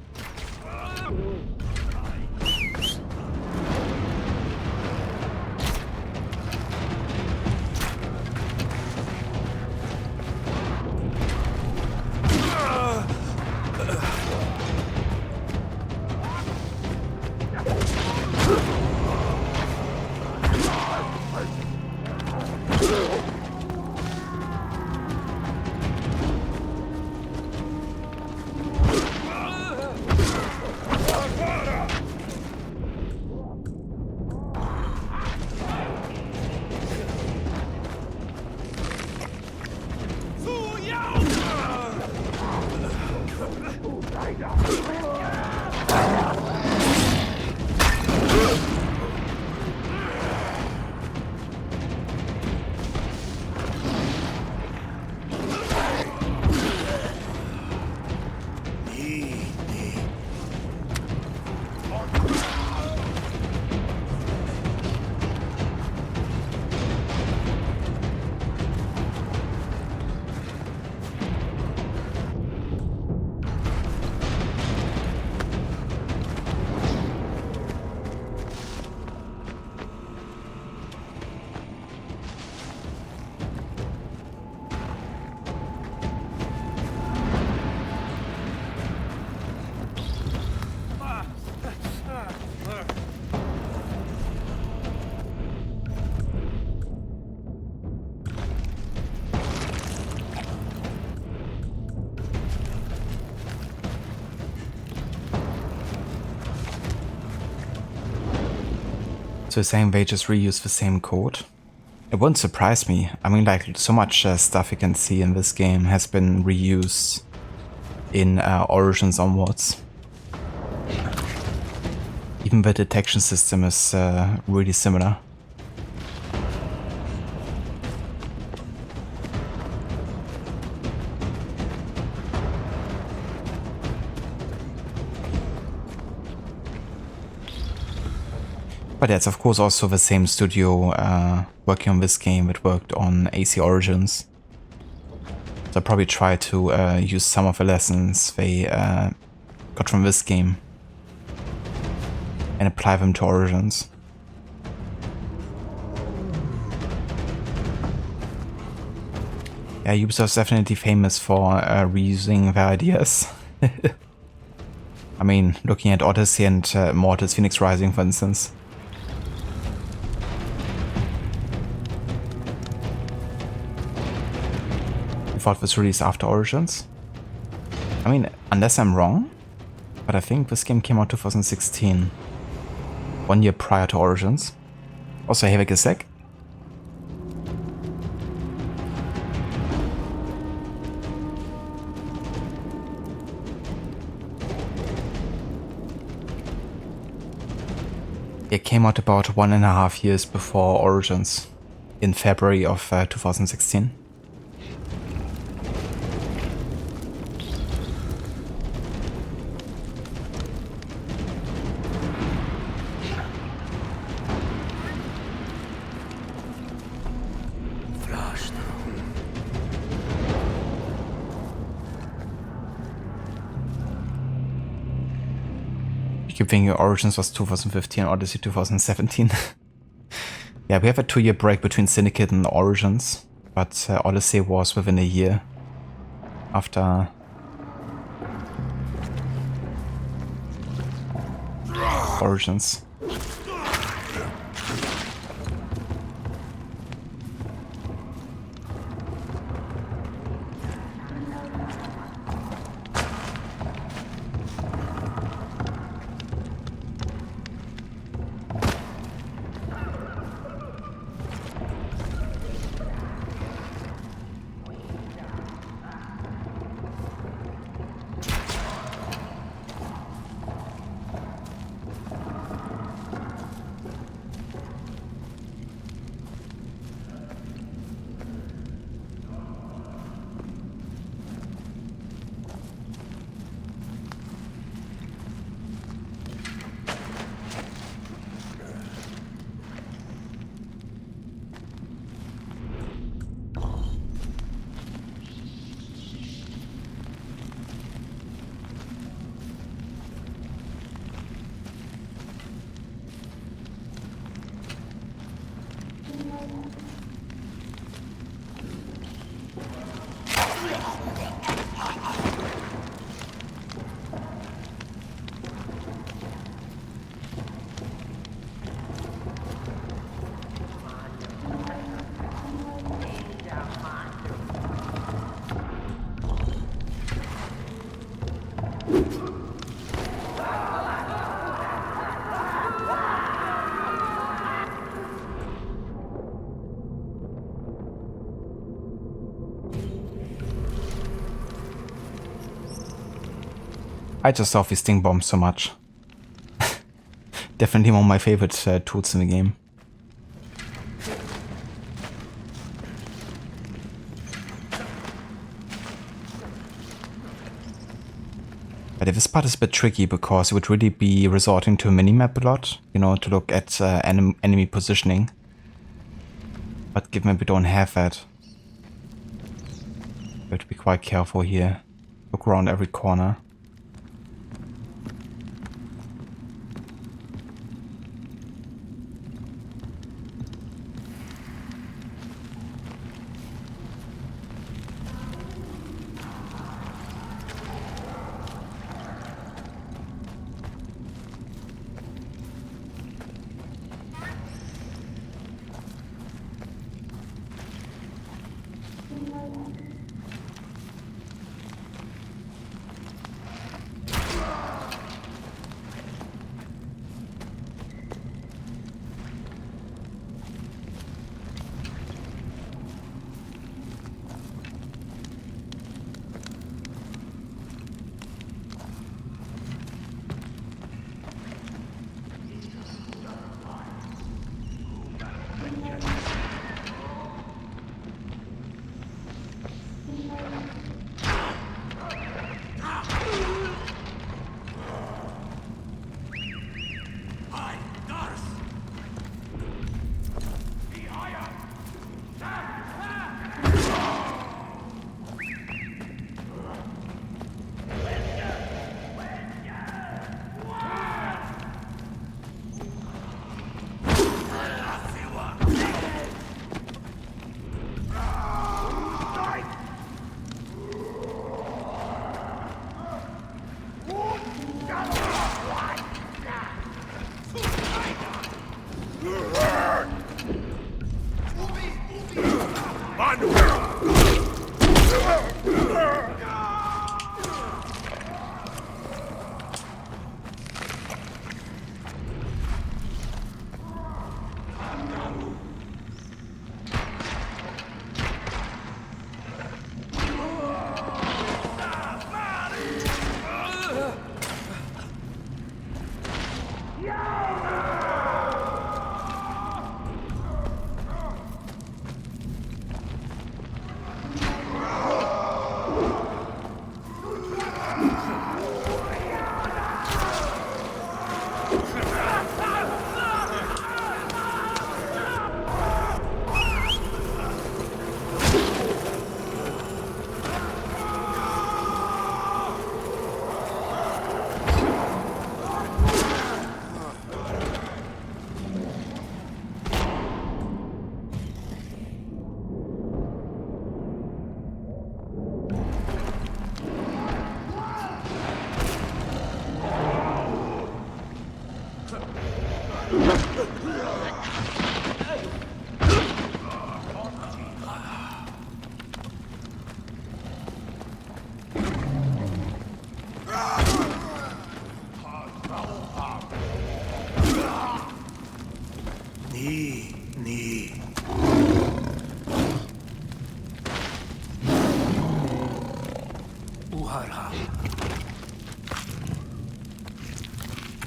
So saying they just reuse the same code? It wouldn't surprise me. I mean, like, so much stuff you can see in this game has been reused in Origins onwards. Even the detection system is really similar. But it's of course also the same studio working on this game that worked on AC Origins. So I'll probably try to use some of the lessons they got from this game and apply them to Origins. Yeah, Ubisoft's definitely famous for reusing their ideas. I mean, looking at Odyssey and Mortis Phoenix Rising, for instance. I thought this released after Origins. I mean, unless I'm wrong, but I think this game came out 2016. 1 year prior to Origins. Also, hey, weg ist weg. It came out about 1.5 years before Origins, in February of 2016. I keep thinking Origins was 2015, Odyssey 2017. Yeah, we have a 2-year break between Syndicate and Origins, but Odyssey was within a year after Origins. I just love these sting bombs so much. Definitely one of my favorite tools in the game. But this part is a bit tricky because it would really be resorting to a minimap a lot, you know, to look at enemy positioning. But given that we don't have that, we have to be quite careful here. Look around every corner.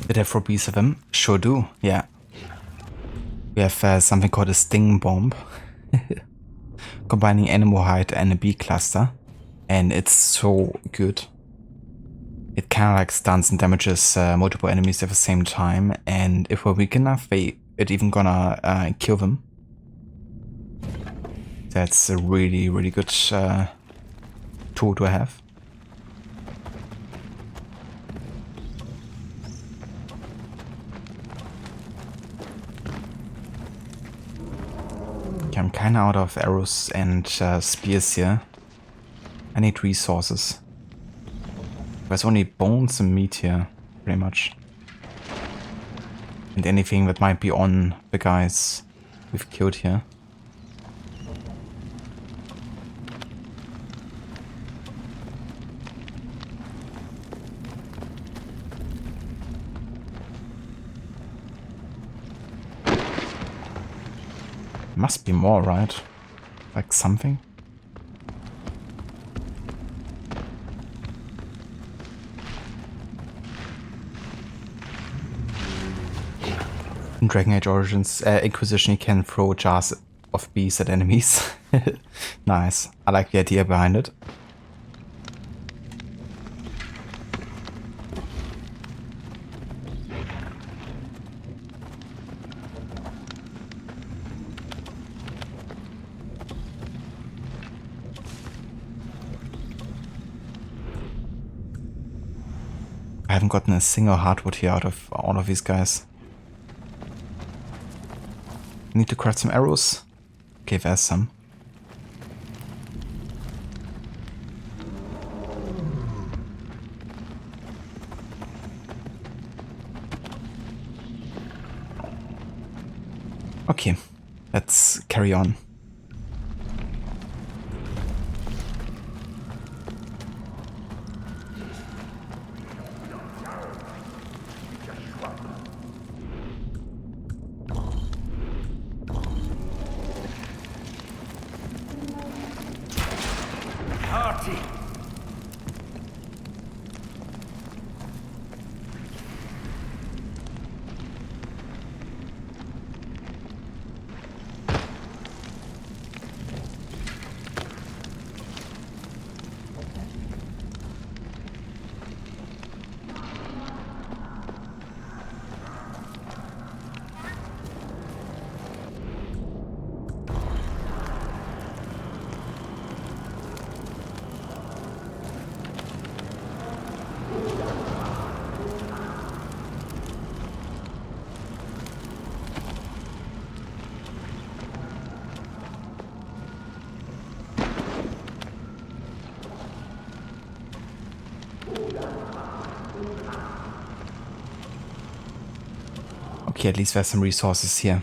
Did I throw bees of them? Sure do, yeah. We have something called a sting bomb. Combining animal hide and a bee cluster. And it's so good. It kind of like stuns and damages multiple enemies at the same time. And if we're weak enough, it even gonna kill them. That's a really, really good tool to have. Okay, I'm kinda out of arrows and spears here. I need resources. There's only bones and meat here, pretty much. And anything that might be on the guys we've killed here. Must be more, right? Like something? In Dragon Age Origins Inquisition, you can throw jars of bees at enemies. Nice. I like the idea behind it. I haven't gotten a single hardwood here out of all of these guys. Need to craft some arrows. Okay, there's some. Okay, let's carry on. Okay, at least there's some resources here.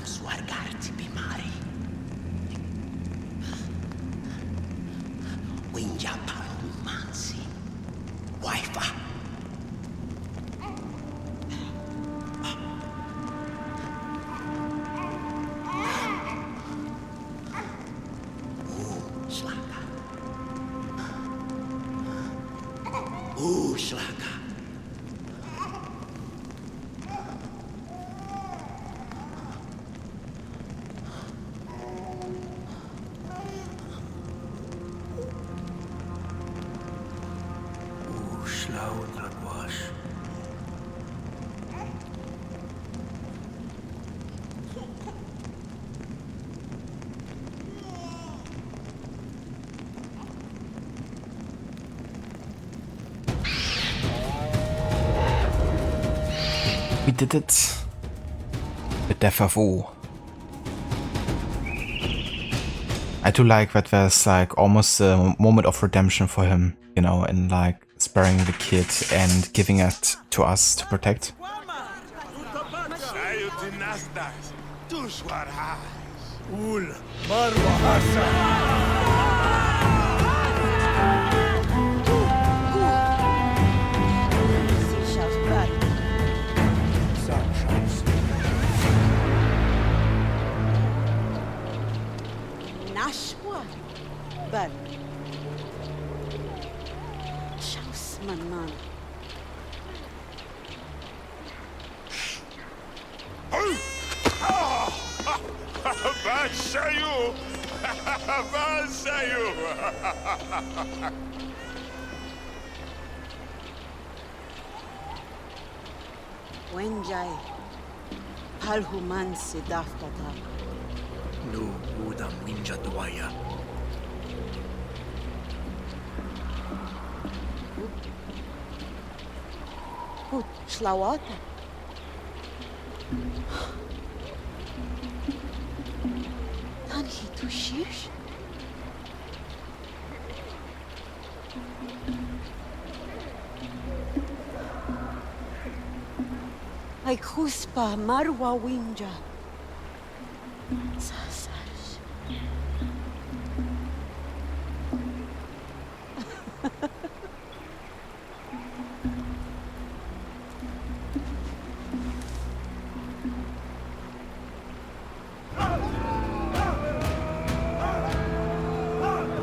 swargarti bimari. Winja parumansi. Wifa. Slaka. Slaka.
Schlau Dragwash.
We did it. The death of U. I do like that there's like almost a moment of redemption for him, you know, in like sparing the kid and giving it to us to protect.
Sayo dinastas. Tushwarhas.
Ul Marwa Hasa.
Nashwa. Bal. Shaus man.
Vasayu. Vasayu.
Wenjai. Palhuman sidaftata.
Nu UDAM Winja Dwaya.
Put shlawata. Tanhi tushish. Ay kuspa marwa winja. Sasash.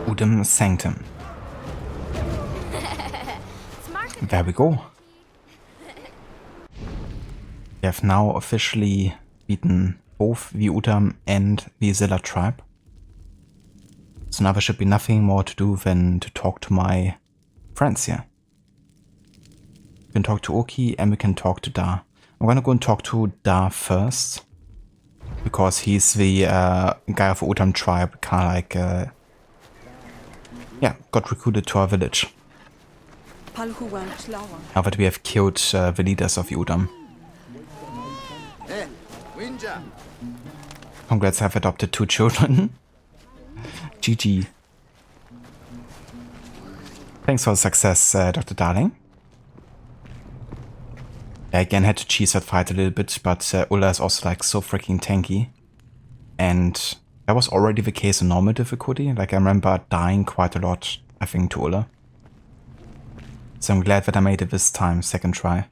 UDAM Sanctum. There we go. We have now officially beaten both the UDAM and the Zilla tribe. So now there should be nothing more to do than to talk to my friends here. We can talk to Oki and we can talk to Da. I'm gonna go and talk to Da first, because he's the guy of the UDAM tribe, kinda like, yeah, got recruited to our village. Now that we have killed the leaders of the UDAM. Congrats, I've adopted 2 children. GG. Thanks for the success, Dr. Darling. I again had to cheese that fight a little bit, but Ulla is also like so freaking tanky. And that was already the case in normal difficulty. Like I remember dying quite a lot, I think, to Ulla. So I'm glad that I made it this time, second try.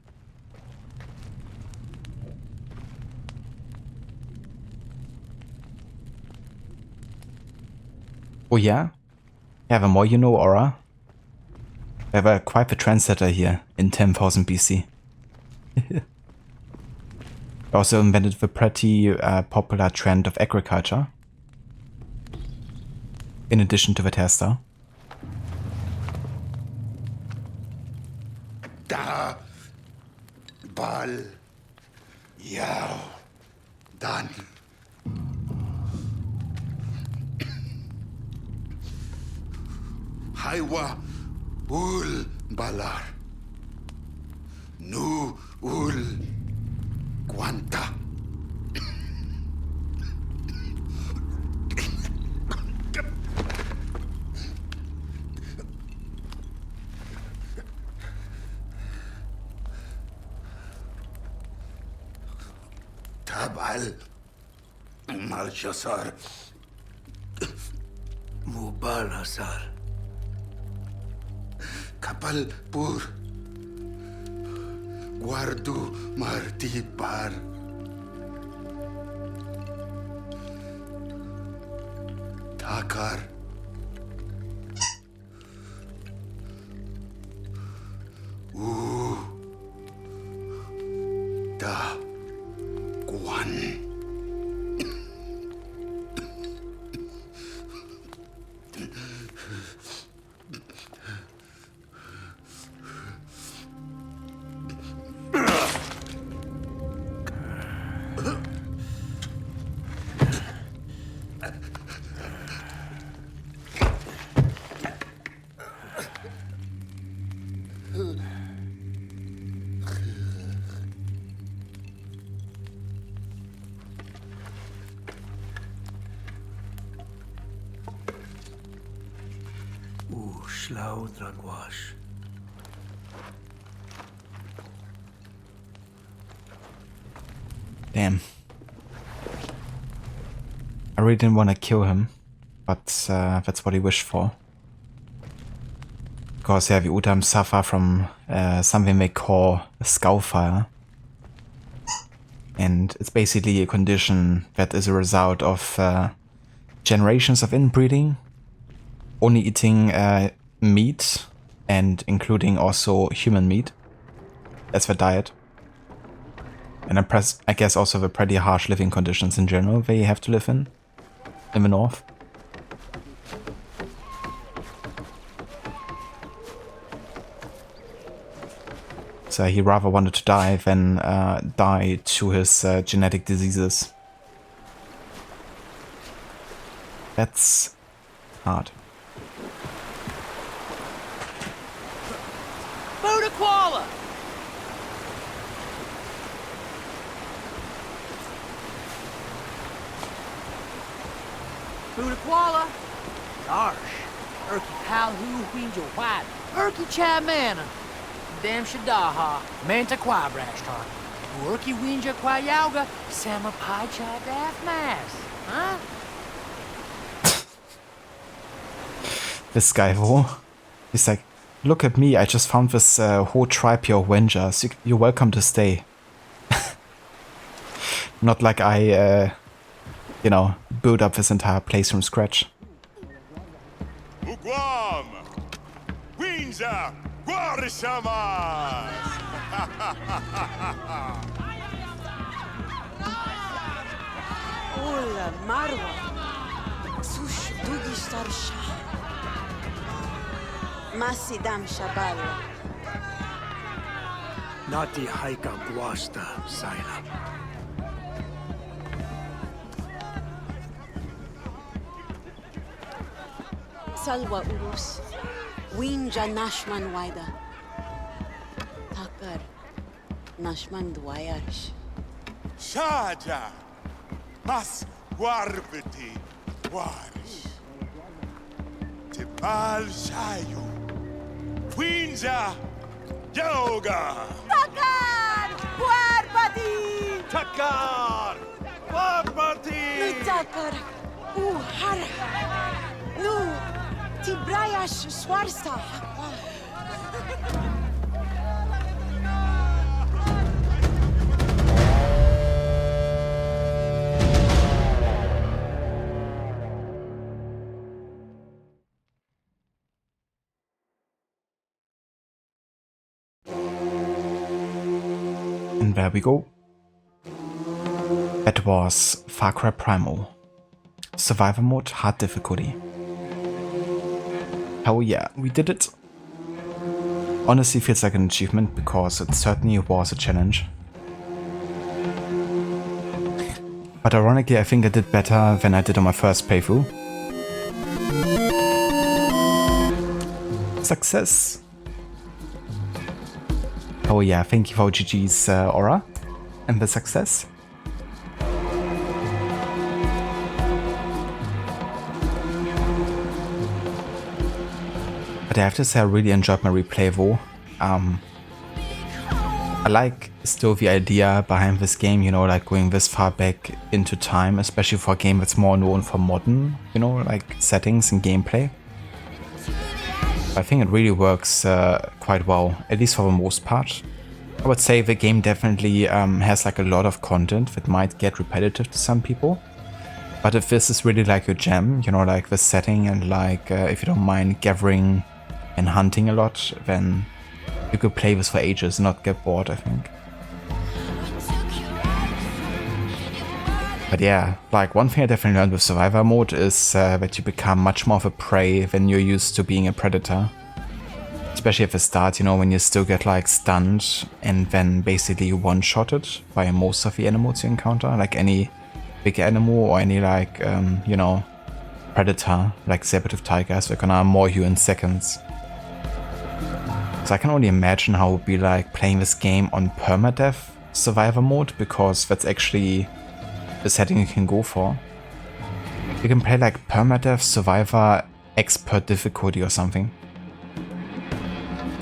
Oh yeah? Yeah, the more you know, Aura. We were quite the trendsetter here in 10,000 BC. We also invented the pretty popular trend of agriculture. In addition to the tester.
Da. Bal. Yao. Dan. Haiwa. Ul. Balar. Nu. Ul. Guanta. Tabal. Malchasar.
Mubal Hasar.
Kapal pur. Guardu marti par. Takar. Da. Guan.
Schlau Dragwash.
Damn. I really didn't want to kill him, but that's what he wished for. Because yeah, the UDAM suffer from something they call a skull fire. And it's basically a condition that is a result of generations of inbreeding, only eating meat, and including also human meat as their diet. And I guess also the pretty harsh living conditions in general they have to live in the north. So he rather wanted to die than die to his genetic diseases. That's hard.
Buddha Koala! Buddha Koala! Arsh. Erky Palhu Winja White. Erky Chamana. Dam Shadaha. Manta Quabrashtar. Erky Winja Quayauga. Sama Pai Cha Daft Mass. Huh?
This guy, he's like, look at me, I just found this whole tribe here of Wenjas. You're welcome to stay. Not like I, you know, build up this entire place from scratch.
Uguam! Winza! Guarisamas!
Ola Marwa. Sush Dugistar Shah. Masidam Shabal.
Nati Haika Guasta Saila.
Salwa Urus. Winja Nashman Waida. Takar Nashman Dwayarish.
Shaja! Mas Guarbiti Guarish! Tipal Shayu! Winza! Yoga!
Takar Guarbati!
Takar! Guarbati!
Takar Uhar. Nu Tibrayash Swarsta.
And there we go. That was Far Cry Primal. Survivor mode, hard difficulty. Hell yeah, we did it. Honestly feels like an achievement because it certainly was a challenge. But ironically I think I did better than I did on my first playthrough. Success! Oh yeah, thank you for GG's aura and the success. But I have to say I really enjoyed my replay though. I like still the idea behind this game, you know, like going this far back into time, especially for a game that's more known for modern, you know, like settings and gameplay. I think it really works quite well, at least for the most part. I would say the game definitely has like a lot of content that might get repetitive to some people. But if this is really like your jam, you know, like the setting and like if you don't mind gathering and hunting a lot, then you could play this for ages and not get bored, I think. But yeah, like one thing I definitely learned with Survivor mode is that you become much more of a prey than you're used to being a predator. Especially at the start, you know, when you still get like stunned and then basically one-shotted by most of the animals you encounter, like any big animal or any like, you know, predator, like saber-toothed tigers, they're gonna maul you in seconds. So I can only imagine how it would be like playing this game on permadeath Survivor mode, because that's actually the setting you can go for. You can play like permadeath Survivor expert difficulty or something.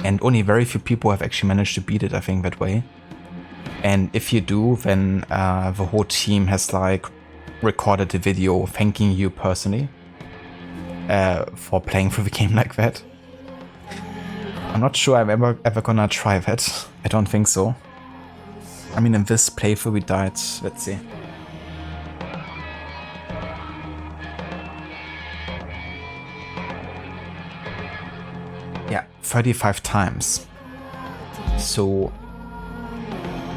And only very few people have actually managed to beat it, I think, that way. And if you do, then the whole team has like recorded a video thanking you personally for playing through the game like that. I'm not sure I'm ever gonna try that. I don't think so. I mean, in this playthrough we died, let's see. Yeah, 35 times. So,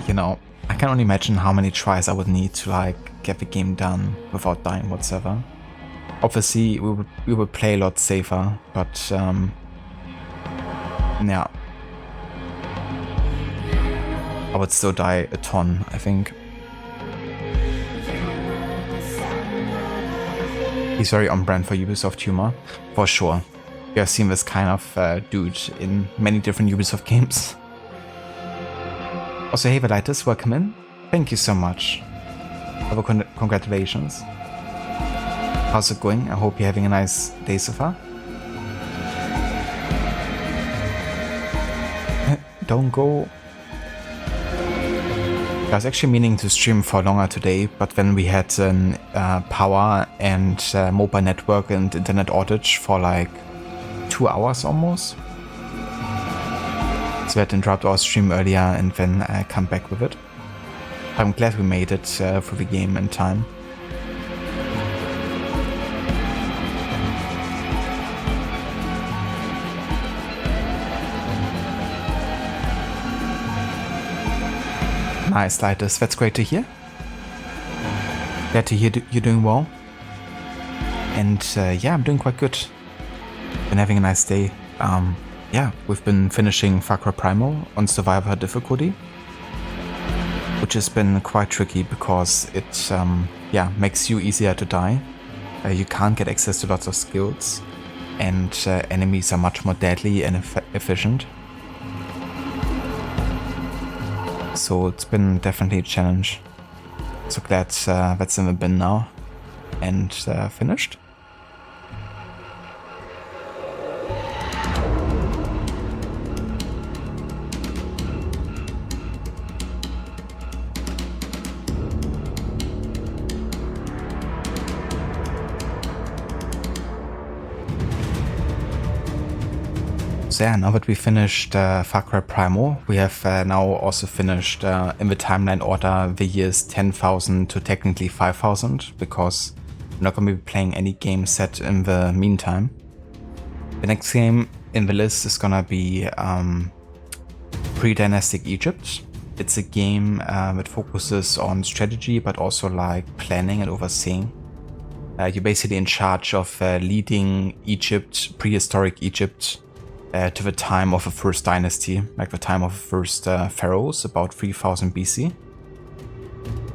you know, I can only imagine how many tries I would need to like get the game done without dying whatsoever. Obviously, we would play a lot safer, but yeah, I would still die a ton, I think. He's very on brand for Ubisoft humor, for sure. You have seen this kind of dude in many different Ubisoft games. Also, hey Velitis, welcome in. Thank you so much. Congratulations. How's it going? I hope you're having a nice day so far. Don't go. I was actually meaning to stream for longer today, but then we had an power and mobile network and internet outage for like 2 hours almost. So we had to interrupt our stream earlier and then come back with it. I'm glad we made it through the game in time. Nice, Lightus. That's great to hear. Glad to hear you're doing well. And yeah, I'm doing quite good. Been having a nice day. Yeah, we've been finishing Far Cry Primal on Survivor difficulty, which has been quite tricky because it yeah, makes you easier to die. You can't get access to lots of skills, and enemies are much more deadly and efficient. So it's been definitely a challenge. So glad that's in the bin now and finished. So yeah, now that we finished Far Cry Primal, we have now also finished in the timeline order the years 10,000 to technically 5,000, because we're not going to be playing any game set in the meantime. The next game in the list is going to be Pre-Dynastic Egypt. It's a game that focuses on strategy, but also like planning and overseeing. You're basically in charge of leading Egypt, prehistoric Egypt, to the time of the first dynasty, like the time of the first pharaohs, about 3000 BC.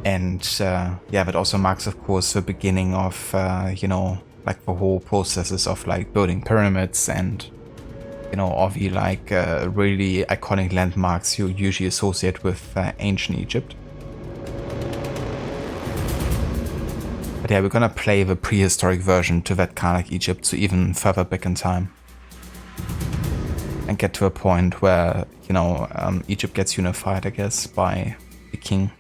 And yeah, that also marks, of course, the beginning of, you know, like the whole processes of like building pyramids and, you know, all the like really iconic landmarks you usually associate with ancient Egypt. But yeah, we're gonna play the prehistoric version to that kind of like Egypt, so even further back in time. and get to a point where, you know, Egypt gets unified, I guess, by the king.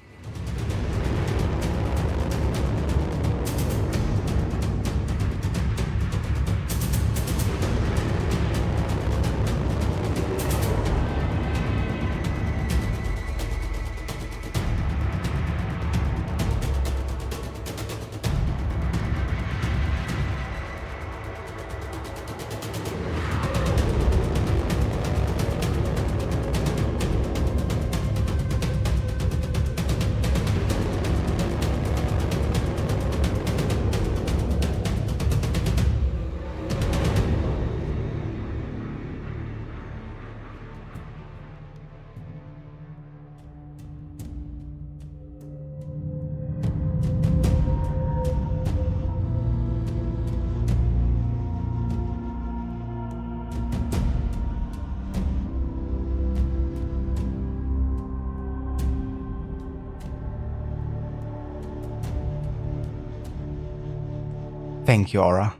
Thank you, Aura.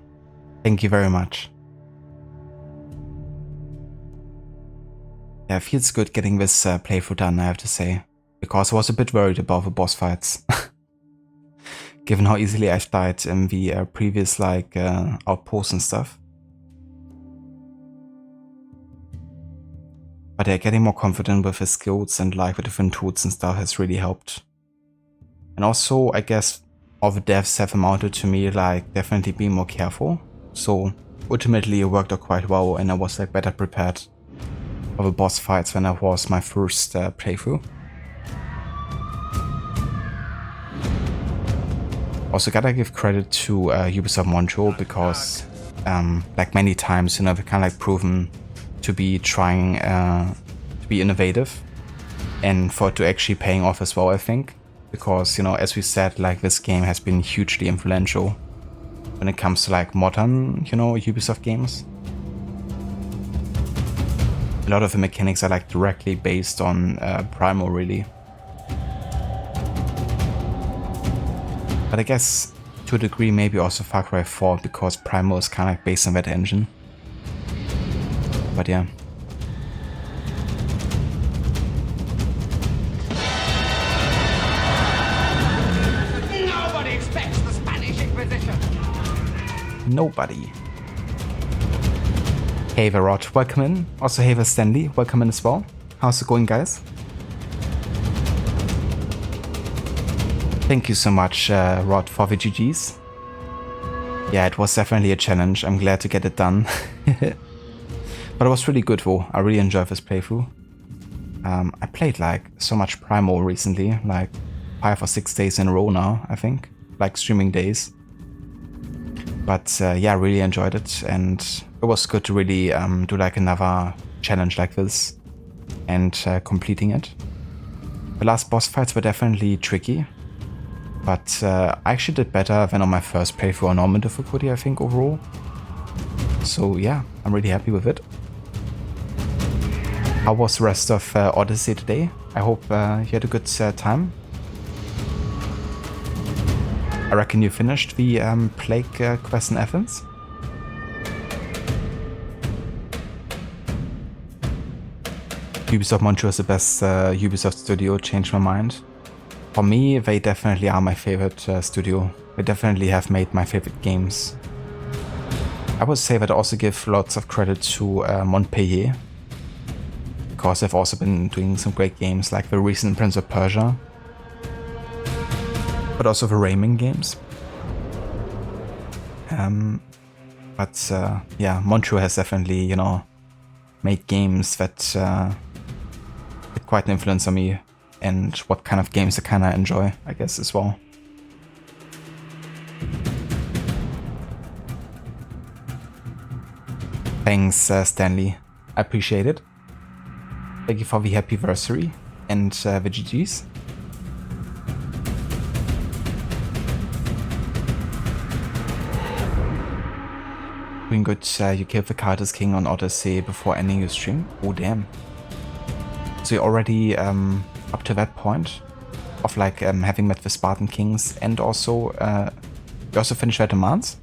Thank you very much. Yeah, it feels good getting this playthrough done, I have to say. Because I was a bit worried about the boss fights. Given how easily I've died in the previous, like, outposts and stuff. But yeah, getting more confident with the skills and like the different tools and stuff has really helped. And also, I guess, all the devs have amounted to me like definitely being more careful. So ultimately it worked out quite well and I was like better prepared for the boss fights when I was my first playthrough. Also gotta give credit to Ubisoft Montreal because like many times, you know, they've kind of like proven to be trying to be innovative and for it to actually paying off as well, I think. Because, you know, as we said, like this game has been hugely influential when it comes to like modern, you know, Ubisoft games. A lot of the mechanics are like directly based on Primal, really. But I guess to a degree maybe also Far Cry 4 because Primal is kind of like based on that engine. But yeah. Nobody. Hey there, Rod, welcome in. Also hey there, Stanley, welcome in as well. How's it going, guys? Thank you so much, Rod, for the GGs. Yeah, it was definitely a challenge. I'm glad to get it done. But it was really good though. I really enjoyed this playthrough. I played like so much Primal recently, like 5 or 6 days in a row now, I think. Like streaming days. But yeah, I really enjoyed it and it was good to really do like another challenge like this and completing it. The last boss fights were definitely tricky, but I actually did better than on my first playthrough on normal difficulty, I think, overall. So yeah, I'm really happy with it. How was the rest of Odyssey today? I hope you had a good time. I reckon you finished the Plague quest in Athens. Ubisoft Montreal is the best Ubisoft studio, changed my mind. For me, they definitely are my favorite studio. They definitely have made my favorite games. I would say that I also give lots of credit to Montpellier. Because they've also been doing some great games like the recent Prince of Persia. But also the Rayman games. Yeah, Montreal has definitely, you know, made games that had quite an influence on me and what kind of games I kind of enjoy, I guess, as well. Thanks, Stanley. I appreciate it. Thank you for the happy anniversary and the GGs. Doing good, you killed the Carter's King on Odyssey before ending your stream. Oh damn. So you're already up to that point of like having met the Spartan Kings and also you also finished their demands?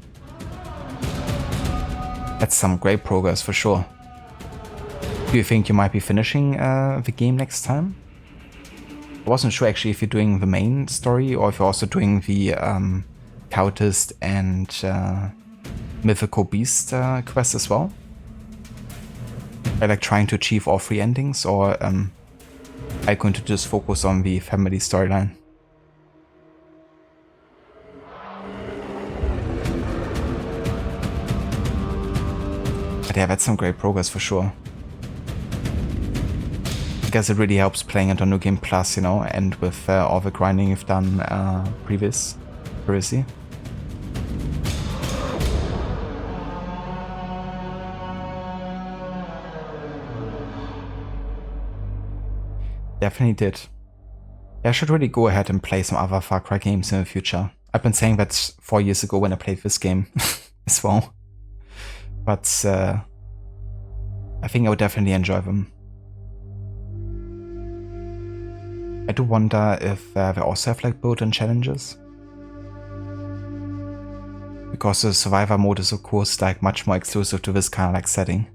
That's some great progress for sure. Do you think you might be finishing the game next time? I wasn't sure actually if you're doing the main story or if you're also doing the Cultist and Mythical Beast quest as well. Are you like trying to achieve all 3 endings, or are you going to just focus on the family storyline? But yeah, that's some great progress for sure. I guess it really helps playing it on New Game Plus, you know, and with all the grinding you've done previously. Definitely did. Yeah, I should really go ahead and play some other Far Cry games in the future. I've been saying that 4 years ago when I played this game as well. But I think I would definitely enjoy them. I do wonder if they also have like built-in challenges. Because the survivor mode is of course like much more exclusive to this kind of like setting.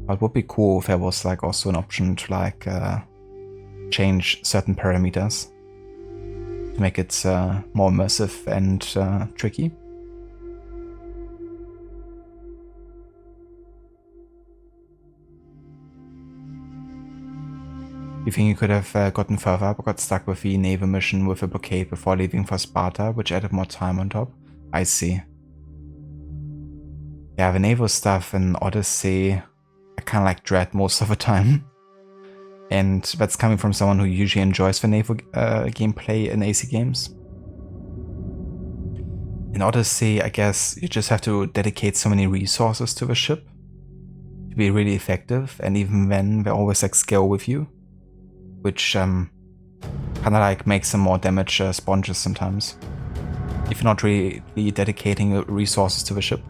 But it would be cool if there was like also an option to like change certain parameters to make it more immersive and tricky. You think you could have gotten further but got stuck with the naval mission with a blockade before leaving for Sparta, which added more time on top? I see. Yeah, the naval stuff in Odyssey I kind of like dread most of the time. And that's coming from someone who usually enjoys the naval gameplay in AC games. In Odyssey, I guess you just have to dedicate so many resources to the ship to be really effective, and even then they always like scale with you. Which kind of like makes them more damage sponges sometimes, if you're not really dedicating resources to the ship.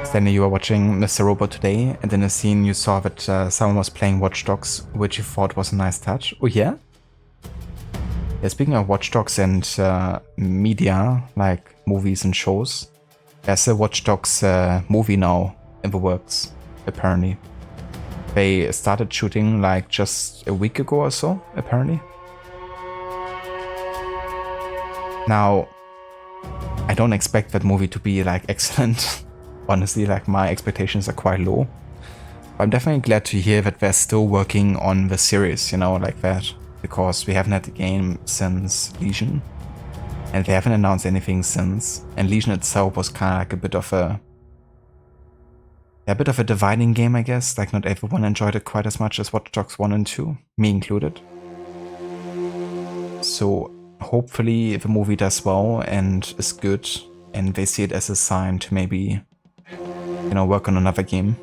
Stanley, you were watching Mr. Robot today, and in a scene you saw that someone was playing Watch Dogs, which you thought was a nice touch. Oh yeah? Yeah, speaking of Watch Dogs and media, like movies and shows, there's a Watch Dogs movie now in the works, apparently. They started shooting like just a week ago or so, apparently. Now, I don't expect that movie to be like excellent. Honestly, like my expectations are quite low. But I'm definitely glad to hear that they're still working on the series, you know, like that. Because we haven't had the game since Legion, and they haven't announced anything since. And Legion itself was kind of like a bit of a dividing game, I guess. Like not everyone enjoyed it quite as much as Watch Dogs 1 and 2, me included. So hopefully the movie does well and is good, and they see it as a sign to maybe, you know, work on another game.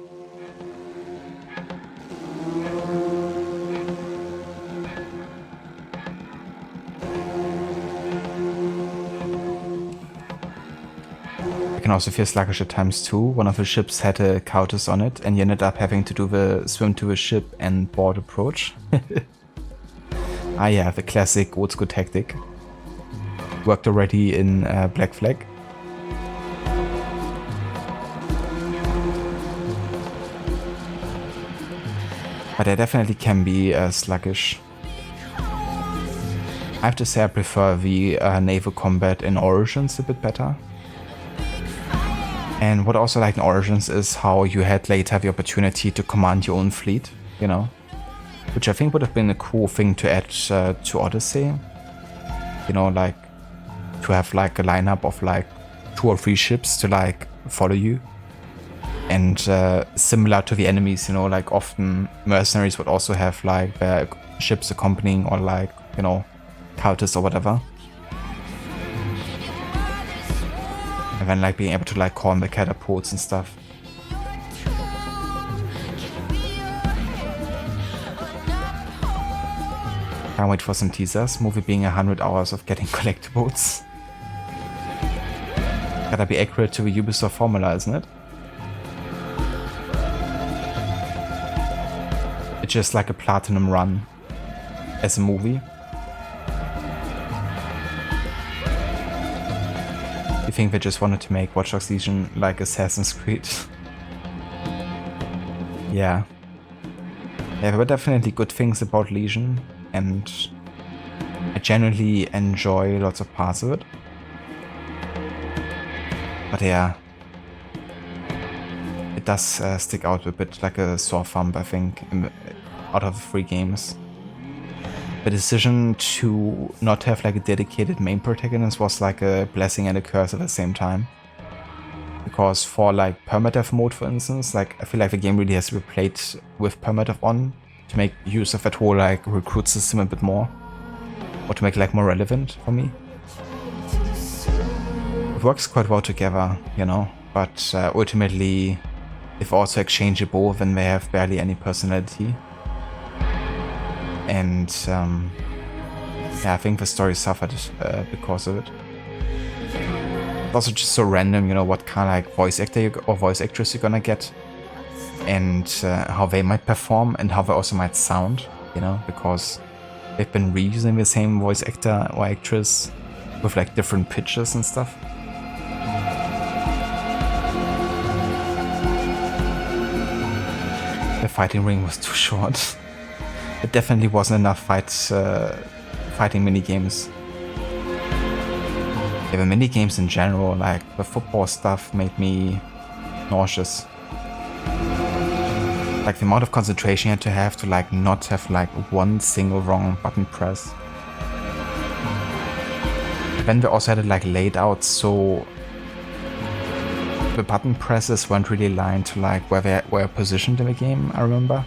I can also feel sluggish at times too. One of the ships had a Cultist on it, and you ended up having to do the swim to the ship and board approach. Ah yeah, the classic old school tactic. Worked already in Black Flag. But I definitely can be sluggish. I have to say I prefer the naval combat in Origins a bit better. And what I also like in Origins is how you had later the opportunity to command your own fleet, you know? Which I think would have been a cool thing to add to Odyssey. You know, like to have like a lineup of like 2 or 3 ships to like follow you. And similar to the enemies, you know, like often mercenaries would also have like their ships accompanying, or like, you know, Cultists or whatever. And then like being able to like call on the catapults and stuff. Can't wait for some teasers. Movie being 100 hours of getting collectibles. Gotta be accurate to the Ubisoft formula, isn't it? It's just like a platinum run as a movie. You think they just wanted to make Watch Dogs Legion like Assassin's Creed? Yeah. Yeah, there were definitely good things about Legion, and I genuinely enjoy lots of parts of it. But yeah, it does stick out a bit like a sore thumb, I think, out of the 3 games. The decision to not have like a dedicated main protagonist was like a blessing and a curse at the same time. Because for like permadeath mode, for instance, like I feel like the game really has to be played with permadeath on to make use of that whole like recruit system a bit more, or to make it like more relevant for me. It works quite well together, you know, but ultimately, if also exchangeable, then they have barely any personality. And yeah, I think the story suffered because of it. It's also just so random, you know, what kind of like voice actor or voice actress you're gonna get, and how they might perform and how they also might sound, you know, because they've been reusing the same voice actor or actress with like different pitches and stuff. The fighting ring was too short. It definitely wasn't enough fighting minigames. Yeah, the minigames in general, like the football stuff, made me nauseous. Like the amount of concentration you had to have like not have like one single wrong button press. Then they also had it like laid out so the button presses weren't really aligned to like where they were positioned in the game, I remember.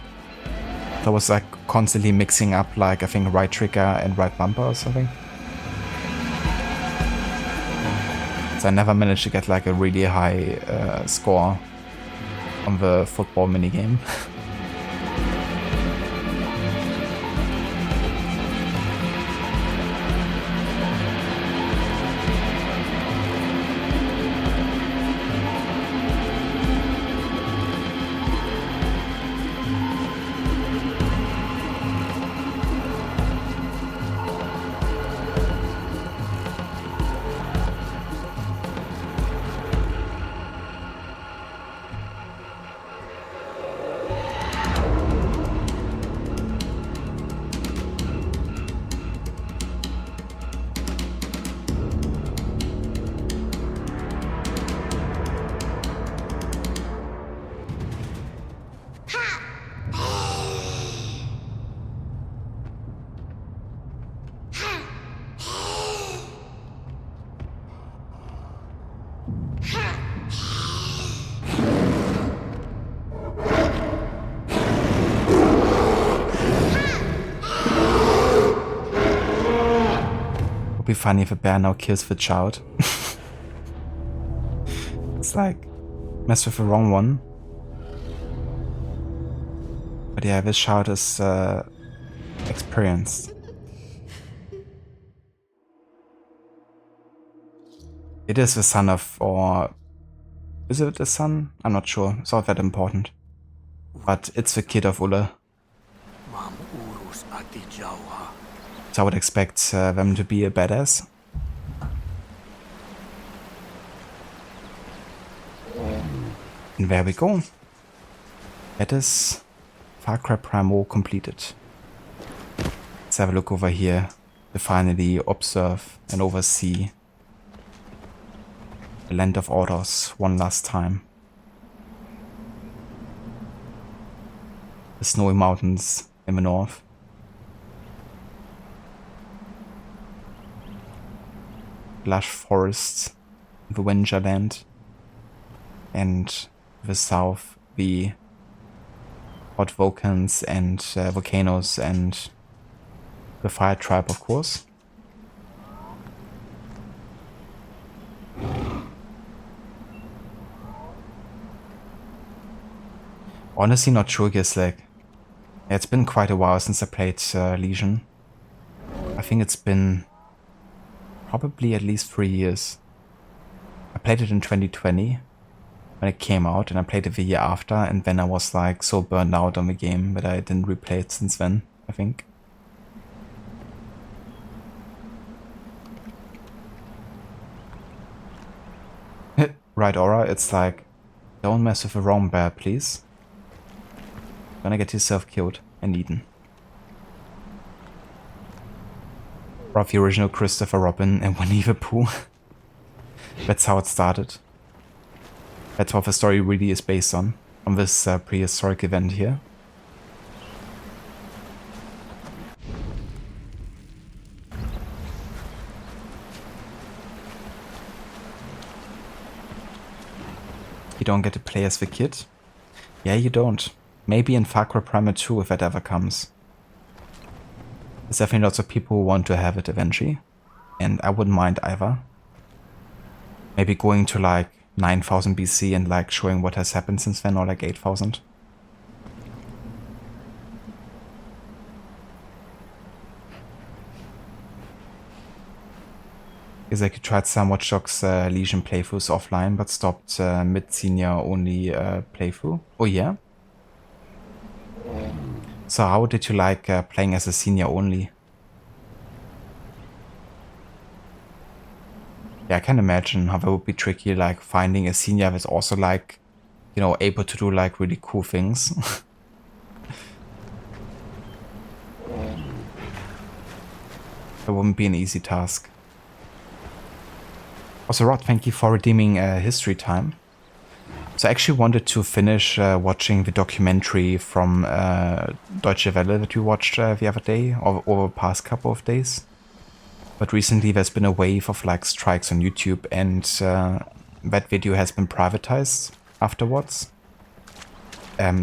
That was like constantly mixing up like I think right trigger and right bumper or something. So I never managed to get like a really high score on the football minigame. Would be funny if a bear now kills the child. It's like, mess with the wrong one. But yeah, this child is experienced. It is the son of, or is it the son? I'm not sure, it's not that important. But it's the kid of Ulle. So I would expect them to be a badass. And there we go. That is Far Cry Primal completed. Let's have a look over here to finally observe and oversee the land of OROS one last time. The snowy mountains in the north. Lush forests in the Winter land. And the south, the hot volcans and volcanoes and the fire tribe, of course. Honestly, not sure, Gislek. Yeah, it's been quite a while since I played Legion. I think it's been probably at least 3 years. I played it in 2020 when it came out, and I played it the year after, and then I was like so burned out on the game that I didn't replay it since then, I think. right aura, it's like, don't mess with a wrong bear, please. You're gonna get yourself killed and eaten. Of the original Christopher Robin and Winnie the Pooh. That's how it started. That's what the story really is based on this prehistoric event here. You don't get to play as the kid? Yeah, you don't. Maybe in Far Cry Primal 2 if that ever comes. There's definitely lots of people who want to have it eventually. And I wouldn't mind either. Maybe going to like 9000 BC and like showing what has happened since then, or like 8000. Because I could try some Watch Dogs Legion playthroughs offline, but stopped mid-senior only playthrough. Oh yeah? So how did you like playing as a senior only? Yeah, I can imagine how that would be tricky, like finding a senior that's also like, you know, able to do like really cool things. That wouldn't be an easy task. Also, Rod, thank you for redeeming history time. So I actually wanted to finish watching the documentary from Deutsche Welle that we watched the other day, or over the past couple of days. But recently there's been a wave of like strikes on YouTube, and that video has been privatized afterwards.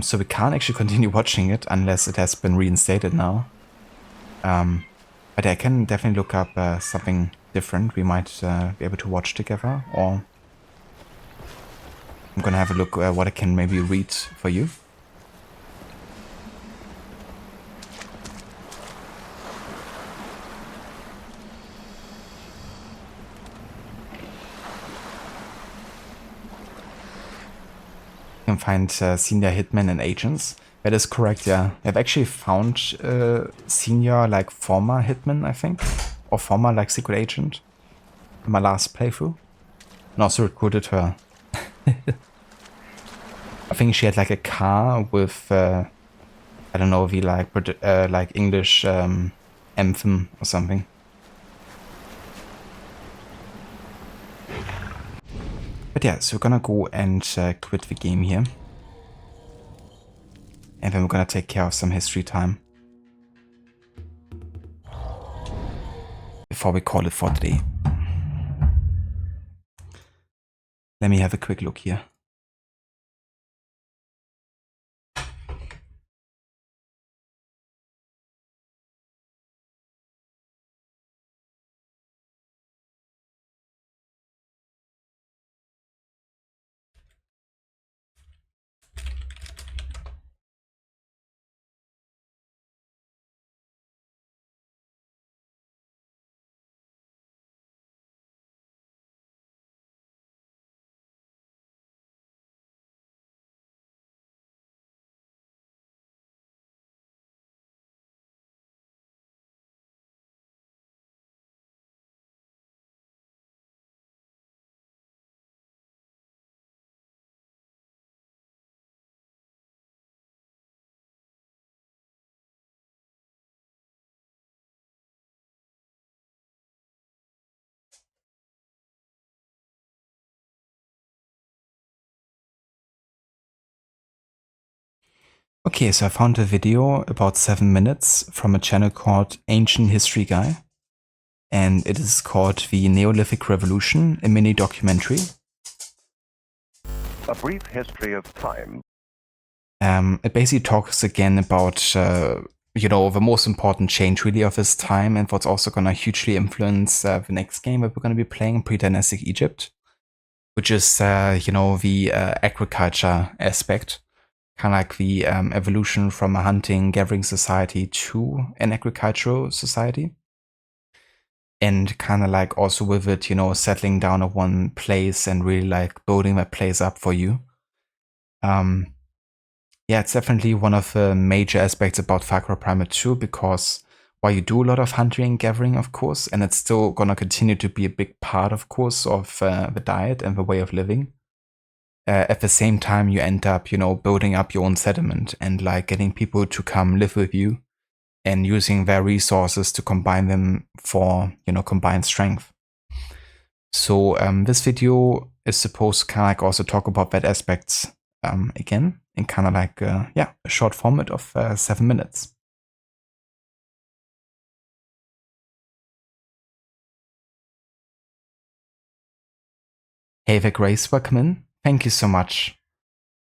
So we can't actually continue watching it unless it has been reinstated now. But I can definitely look up something different we might be able to watch together, or I'm gonna have a look what I can maybe read for you. You can find senior hitmen and agents. That is correct, yeah. I've actually found senior, like former hitman, I think, or former like secret agent in my last playthrough, and also recruited her. I think she had like a car with I don't know, the like English anthem or something. But yeah, so we're gonna go and quit the game here. And then we're gonna take care of some history time before we call it for today. Let me have a quick look here. Okay, so I found a video about 7 minutes from a channel called Ancient History Guy. And it is called The Neolithic Revolution, a mini documentary.
A brief history of time.
It basically talks again about, you know, the most important change really of this time, and what's also going to hugely influence the next game that we're going to be playing, Pre-Dynastic Egypt, which is, you know, the agriculture aspect. Kind of like the evolution from a hunting, gathering society to an agricultural society. And kind of like also with it, you know, settling down at one place and really like building that place up for you. Yeah, it's definitely one of the major aspects about Far Cry Primal 2, because while you do a lot of hunting and gathering, of course, and it's still gonna continue to be a big part, of course, of the diet and the way of living, at the same time you end up, building up your own settlement and like getting people to come live with you and using their resources to combine them for, combined strength. So this video is supposed to kind of like also talk about that aspects again in kind of like, a short format of 7 minutes. Hey there, Grace, welcome in. Thank you so much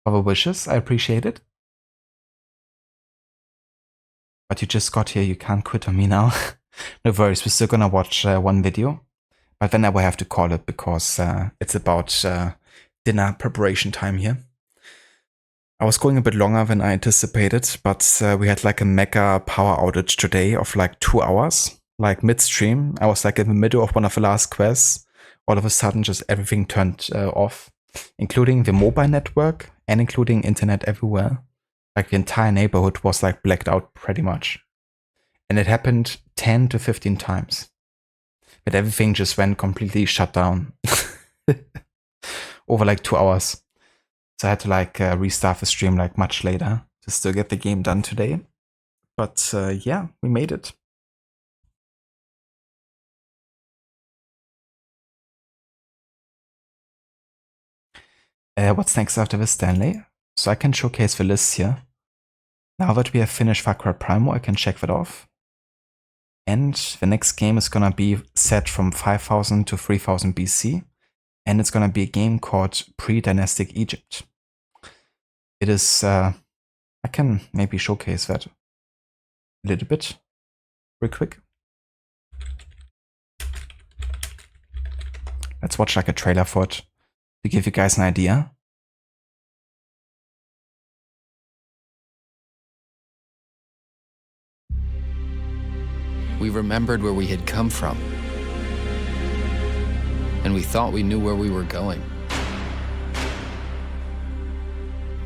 for the wishes. I appreciate it. But you just got here, you can't quit on me now. No worries, we're still gonna watch one video. But then I will have to call it because it's about dinner preparation time here. I was going a bit longer than I anticipated, but we had like a mega power outage today of like 2 hours. Like midstream, I was like in the middle of one of the last quests. All of a sudden, just everything turned off, including the mobile network and including internet everywhere. Like the entire neighborhood was like blacked out pretty much. And it happened 10 to 15 times. But everything just went completely shut down over like 2 hours. So I had to like restart the stream like much later to still get the game done today. But yeah, we made it. What's next after this, Stanley? So I can showcase the list here. Now that we have finished Far Cry Primal, I can check that off. And the next game is gonna be set from 5000 to 3000 BC. And it's gonna be a game called Pre-Dynastic Egypt. It is, I can maybe showcase that a little bit, real quick. Let's watch like a trailer for it to give you guys an idea.
We remembered where we had come from, and we thought we knew where we were going.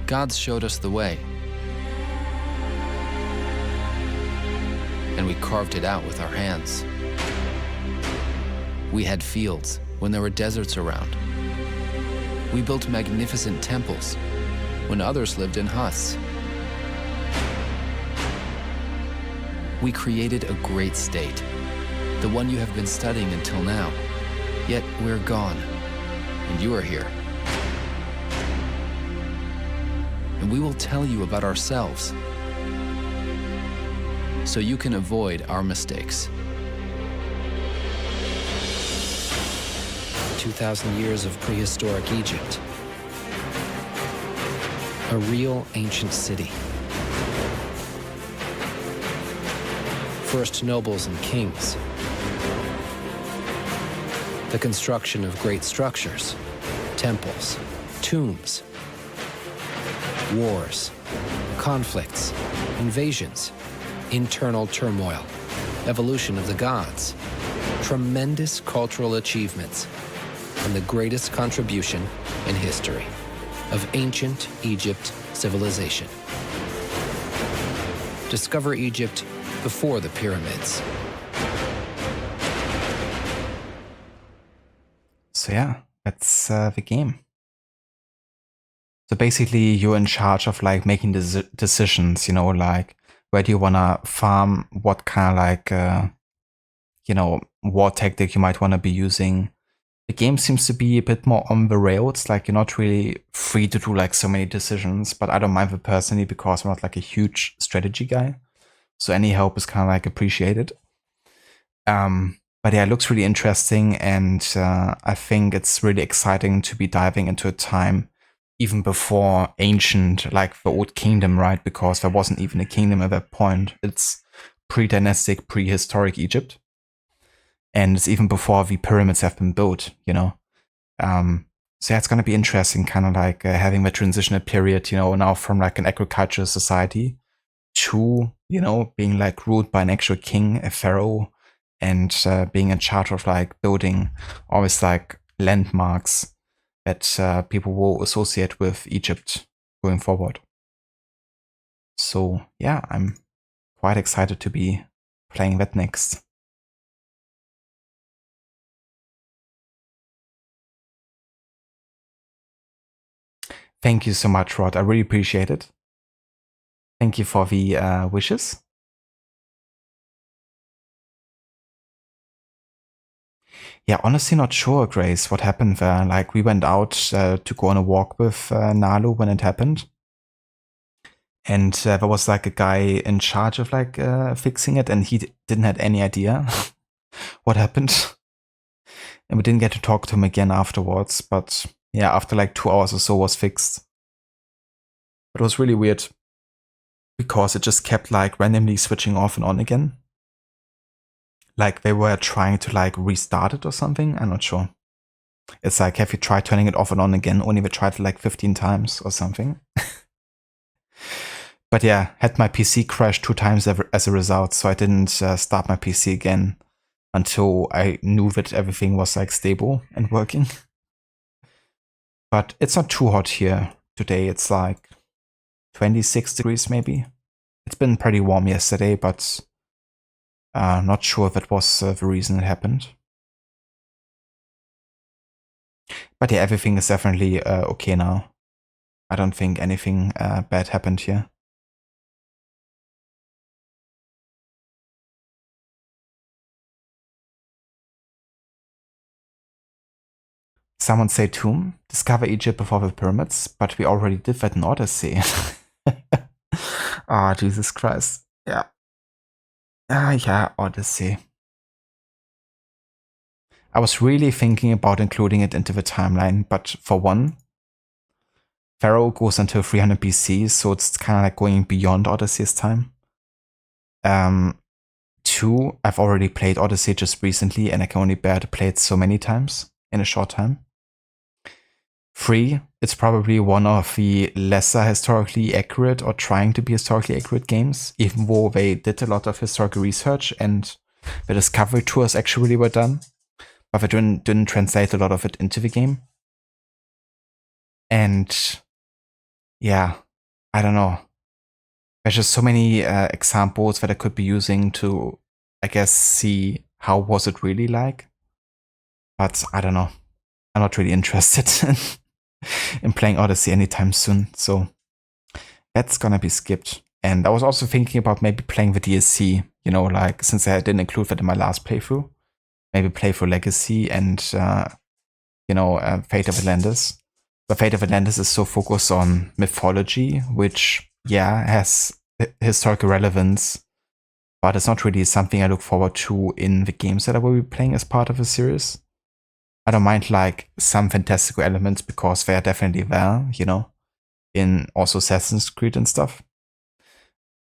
God showed us the way, and we carved it out with our hands. We had fields when there were deserts around. We built magnificent temples when others lived in huts. We created a great state, the one you have been studying until now. Yet we're gone, and you are here. And we will tell you about ourselves, so you can avoid our mistakes. 2,000 years of prehistoric Egypt. A real ancient city. First nobles and kings. The construction of great structures, temples, tombs. Wars, conflicts, invasions, internal turmoil, evolution of the gods, tremendous cultural achievements, and the greatest contribution in history of ancient Egypt civilization. Discover Egypt before the pyramids.
So yeah, that's the game. So basically you're in charge of like making the decisions, like where do you want to farm, what kind of like, war tactic you might want to be using. The game seems to be a bit more on the rails, like you're not really free to do like so many decisions, but I don't mind it personally because I'm not like a huge strategy guy. So any help is kind of like appreciated. But yeah, it looks really interesting, and I think it's really exciting to be diving into a time even before ancient, like the old kingdom, right? Because there wasn't even a kingdom at that point. It's pre-dynastic, prehistoric Egypt. And it's even before the pyramids have been built, So yeah, it's going to be interesting, kind of like having the transitional period, now from like an agricultural society to, being like ruled by an actual king, a pharaoh, and being in charge of like building always like landmarks that people will associate with Egypt going forward. So yeah, I'm quite excited to be playing that next. Thank you so much, Rod. I really appreciate it. Thank you for the wishes. Yeah, honestly not sure, Grace, what happened there. Like, we went out to go on a walk with Nalu when it happened. And there was like a guy in charge of like fixing it, and he didn't have any idea what happened. And we didn't get to talk to him again afterwards. But yeah, after like 2 hours or so was fixed. It was really weird because it just kept like randomly switching off and on again. Like they were trying to like restart it or something. I'm not sure. It's like, have you tried turning it off and on again? Only we tried it like 15 times or something. But yeah, had my PC crash 2 times as a result, so I didn't start my PC again until I knew that everything was like stable and working. But it's not too hot here today. It's like 26 degrees maybe. It's been pretty warm yesterday, but not sure if that was the reason it happened. But yeah, everything is definitely okay now. I don't think anything bad happened here. Someone say Tomb, discover Egypt before the pyramids, but we already did that in Odyssey. Ah, Jesus Christ. Yeah. Yeah, Odyssey. I was really thinking about including it into the timeline, but for one, Pharaoh goes until 300 BC, so it's kind of like going beyond Odyssey's time. 2, I've already played Odyssey just recently, and I can only bear to play it so many times in a short time. 3, it's probably one of the lesser historically accurate or trying to be historically accurate games, even though they did a lot of historical research and the discovery tours actually were done, but they didn't translate a lot of it into the game. And yeah, I don't know. There's just so many examples that I could be using to, I guess, see how was it really like. But I don't know. I'm not really interested in playing Odyssey anytime soon, so that's gonna be skipped. And I was also thinking about maybe playing the DLC, you know, like since I didn't include that in my last playthrough, maybe play for Legacy and you know, Fate of Atlantis. But Fate of Atlantis is so focused on mythology, which yeah has historical relevance, but it's not really something I look forward to in the games that I will be playing as part of the series. I don't mind like some fantastical elements because they are definitely there, you know, in also Assassin's Creed and stuff.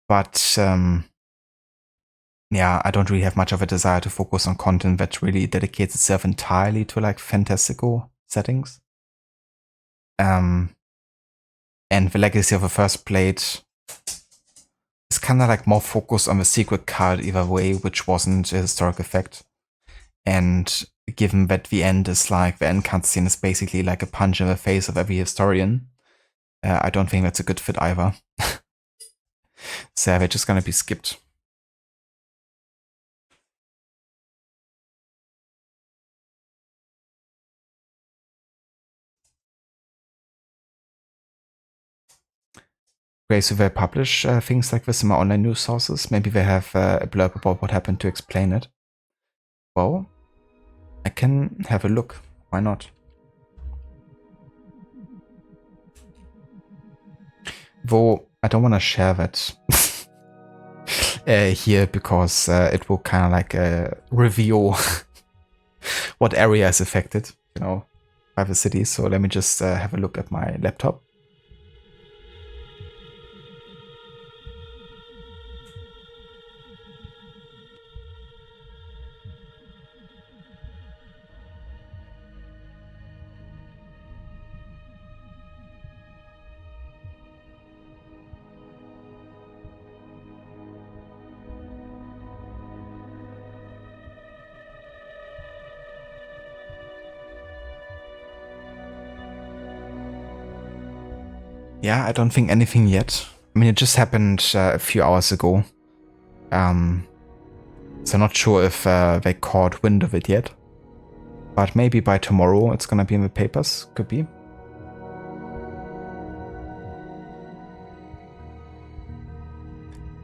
But yeah, I don't really have much of a desire to focus on content that really dedicates itself entirely to like fantastical settings. And the Legacy of the First Blade is kind of like more focused on the secret card either way, which wasn't a historic effect. And given that the end is like, the end cutscene is basically like a punch in the face of every historian, I don't think that's a good fit either. So they're just gonna be skipped. Okay, so they publish things like this in my online news sources. Maybe they have a blurb about what happened to explain it. Well, I can have a look. Why not? Though I don't want to share that here because it will kind of like reveal what area is affected, you know, by the city. So let me just have a look at my laptop. Yeah, I don't think anything yet. I mean, it just happened a few hours ago. So not sure if they caught wind of it yet. But maybe by tomorrow it's gonna be in the papers. Could be.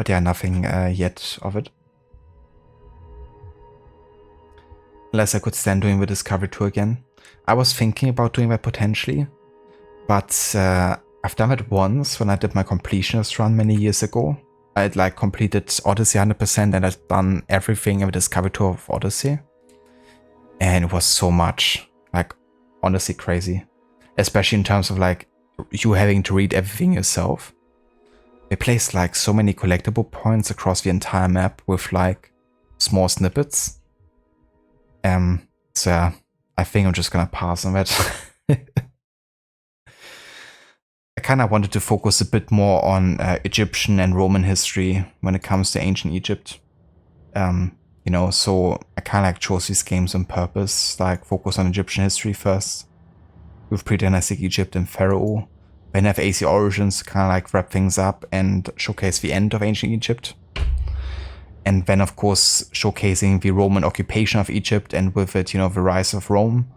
But yeah, nothing yet of it. Unless I could stand doing the Discovery Tour again. I was thinking about doing that potentially, but I've done it once when I did my completionist run many years ago. I had like completed Odyssey 100% and I'd done everything in the Discovery Tour of Odyssey. And it was so much, like honestly crazy. Especially in terms of like you having to read everything yourself. They placed like so many collectible points across the entire map with like small snippets. So yeah, I think I'm just gonna pass on that. I kind of wanted to focus a bit more on Egyptian and Roman history when it comes to ancient Egypt. You know, so I kind of like chose these games on purpose, like focus on Egyptian history first, with pre-dynastic Egypt and Pharaoh, then have AC Origins to kind of like wrap things up and showcase the end of ancient Egypt. And then of course showcasing the Roman occupation of Egypt and with it, you know, the rise of Rome,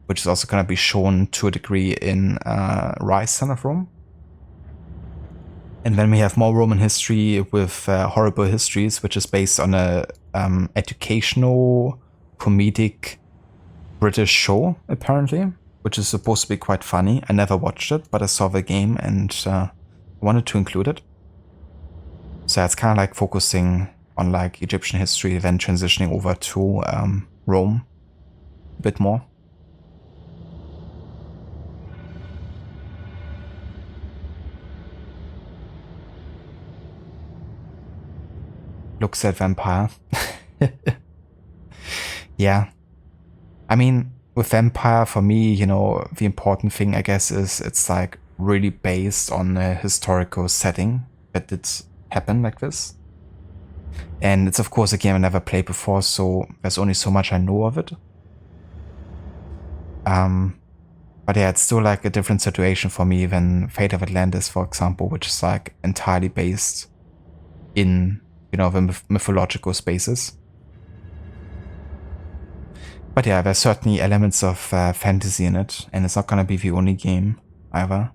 which is also going to be shown to a degree in Rise, Son of Rome. And then we have more Roman history with Horrible Histories, which is based on a educational, comedic British show, apparently, which is supposed to be quite funny. I never watched it, but I saw the game and wanted to include it. So it's kind of like focusing on like Egyptian history, then transitioning over to Rome a bit more. Looks at vampire. Yeah. I mean, with vampire, for me, you know, the important thing, I guess, is it's like really based on a historical setting that did happen like this. And it's of course a game I never played before, so there's only so much I know of it. But yeah, it's still like a different situation for me than Fate of Atlantis, for example, which is like entirely based in, you know, the mythological spaces. But yeah, there's certainly elements of fantasy in it, and it's not gonna be the only game either.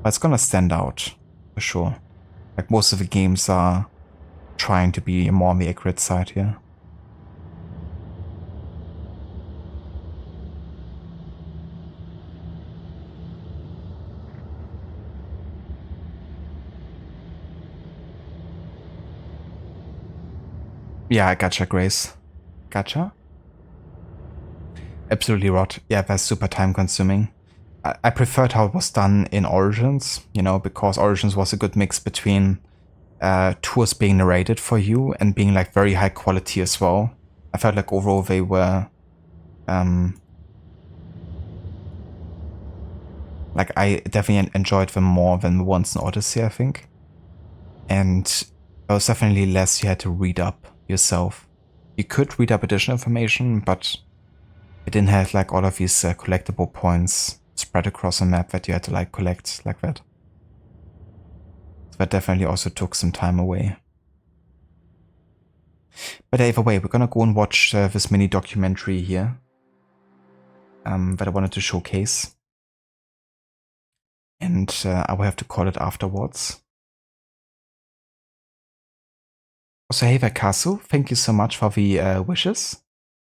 But it's gonna stand out, for sure. Like most of the games are trying to be more on the accurate side here. Yeah, I gotcha, Grace. Gotcha? Absolutely rot. Yeah, that's super time consuming. I preferred how it was done in Origins, you know, because Origins was a good mix between tours being narrated for you and being like very high quality as well. I felt like overall they were like I definitely enjoyed them more than the ones in Odyssey, I think. And there was definitely less you had to read up yourself. You could read up additional information, but it didn't have like all of these collectible points spread across a map that you had to like collect like that. So that definitely also took some time away. But either way, we're gonna go and watch this mini documentary here that I wanted to showcase. And I will have to call it afterwards. Also, hey there, Kasu, thank you so much for the wishes.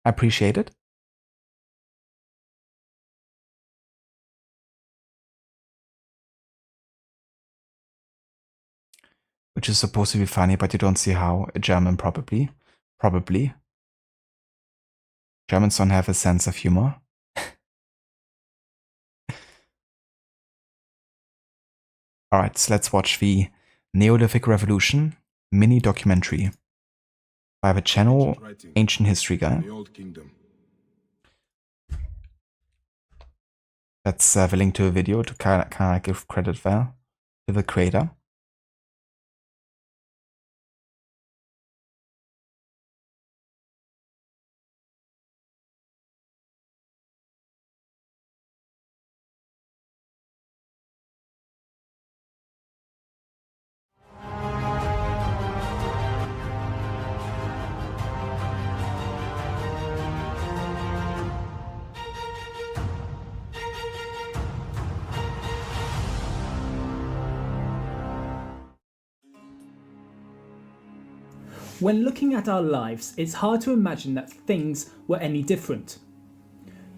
I appreciate it. Which is supposed to be funny, but you don't see how. A German, probably. Probably. Germans don't have a sense of humor. Alright, so let's watch the Neolithic Revolution mini documentary by the channel Ancient History Guy. That's the link to a video to kind of give credit there to the creator.
When looking at our lives, it's hard to imagine that things were any different.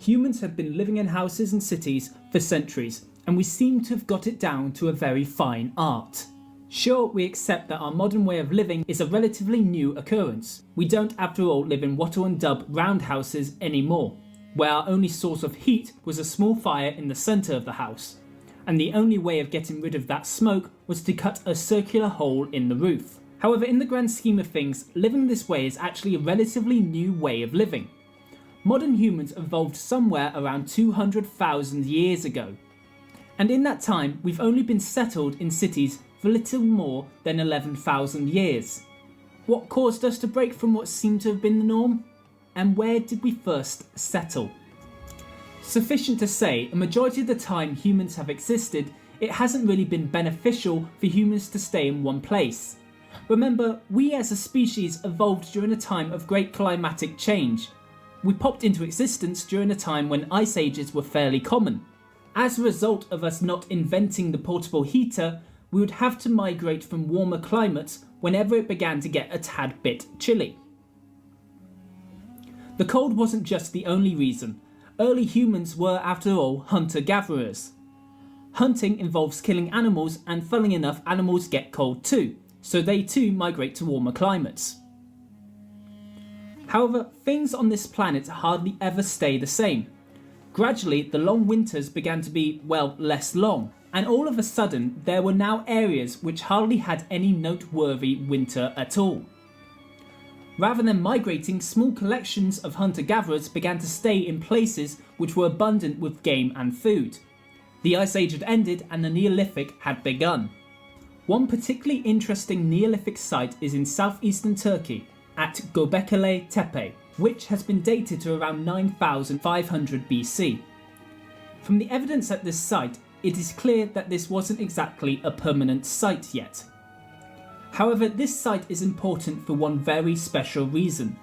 Humans have been living in houses and cities for centuries, and we seem to have got it down to a very fine art. Sure, we accept that our modern way of living is a relatively new occurrence. We don't, after all, live in wattle and dub roundhouses anymore, where our only source of heat was a small fire in the centre of the house, and the only way of getting rid of that smoke was to cut a circular hole in the roof. However, in the grand scheme of things, living this way is actually a relatively new way of living. Modern humans evolved somewhere around 200,000 years ago, and in that time we've only been settled in cities for little more than 11,000 years. What caused us to break from what seemed to have been the norm? And where did we first settle? Sufficient to say, a majority of the time humans have existed, it hasn't really been beneficial for humans to stay in one place. Remember, we as a species evolved during a time of great climatic change. We popped into existence during a time when ice ages were fairly common. As a result of us not inventing the portable heater, we would have to migrate from warmer climates whenever it began to get a tad bit chilly. The cold wasn't just the only reason. Early humans were, after all, hunter-gatherers. Hunting involves killing animals, and funnily enough, animals get cold too, so they too migrate to warmer climates. However, things on this planet hardly ever stay the same. Gradually, the long winters began to be, well, less long, and all of a sudden there were now areas which hardly had any noteworthy winter at all. Rather than migrating, small collections of hunter-gatherers began to stay in places which were abundant with game and food. The Ice Age had ended and the Neolithic had begun. One particularly interesting Neolithic site is in southeastern Turkey, at Göbekli Tepe, which has been dated to around 9500 BC. From the evidence at this site, it is clear that this wasn't exactly a permanent site yet. However, this site is important for one very special reason.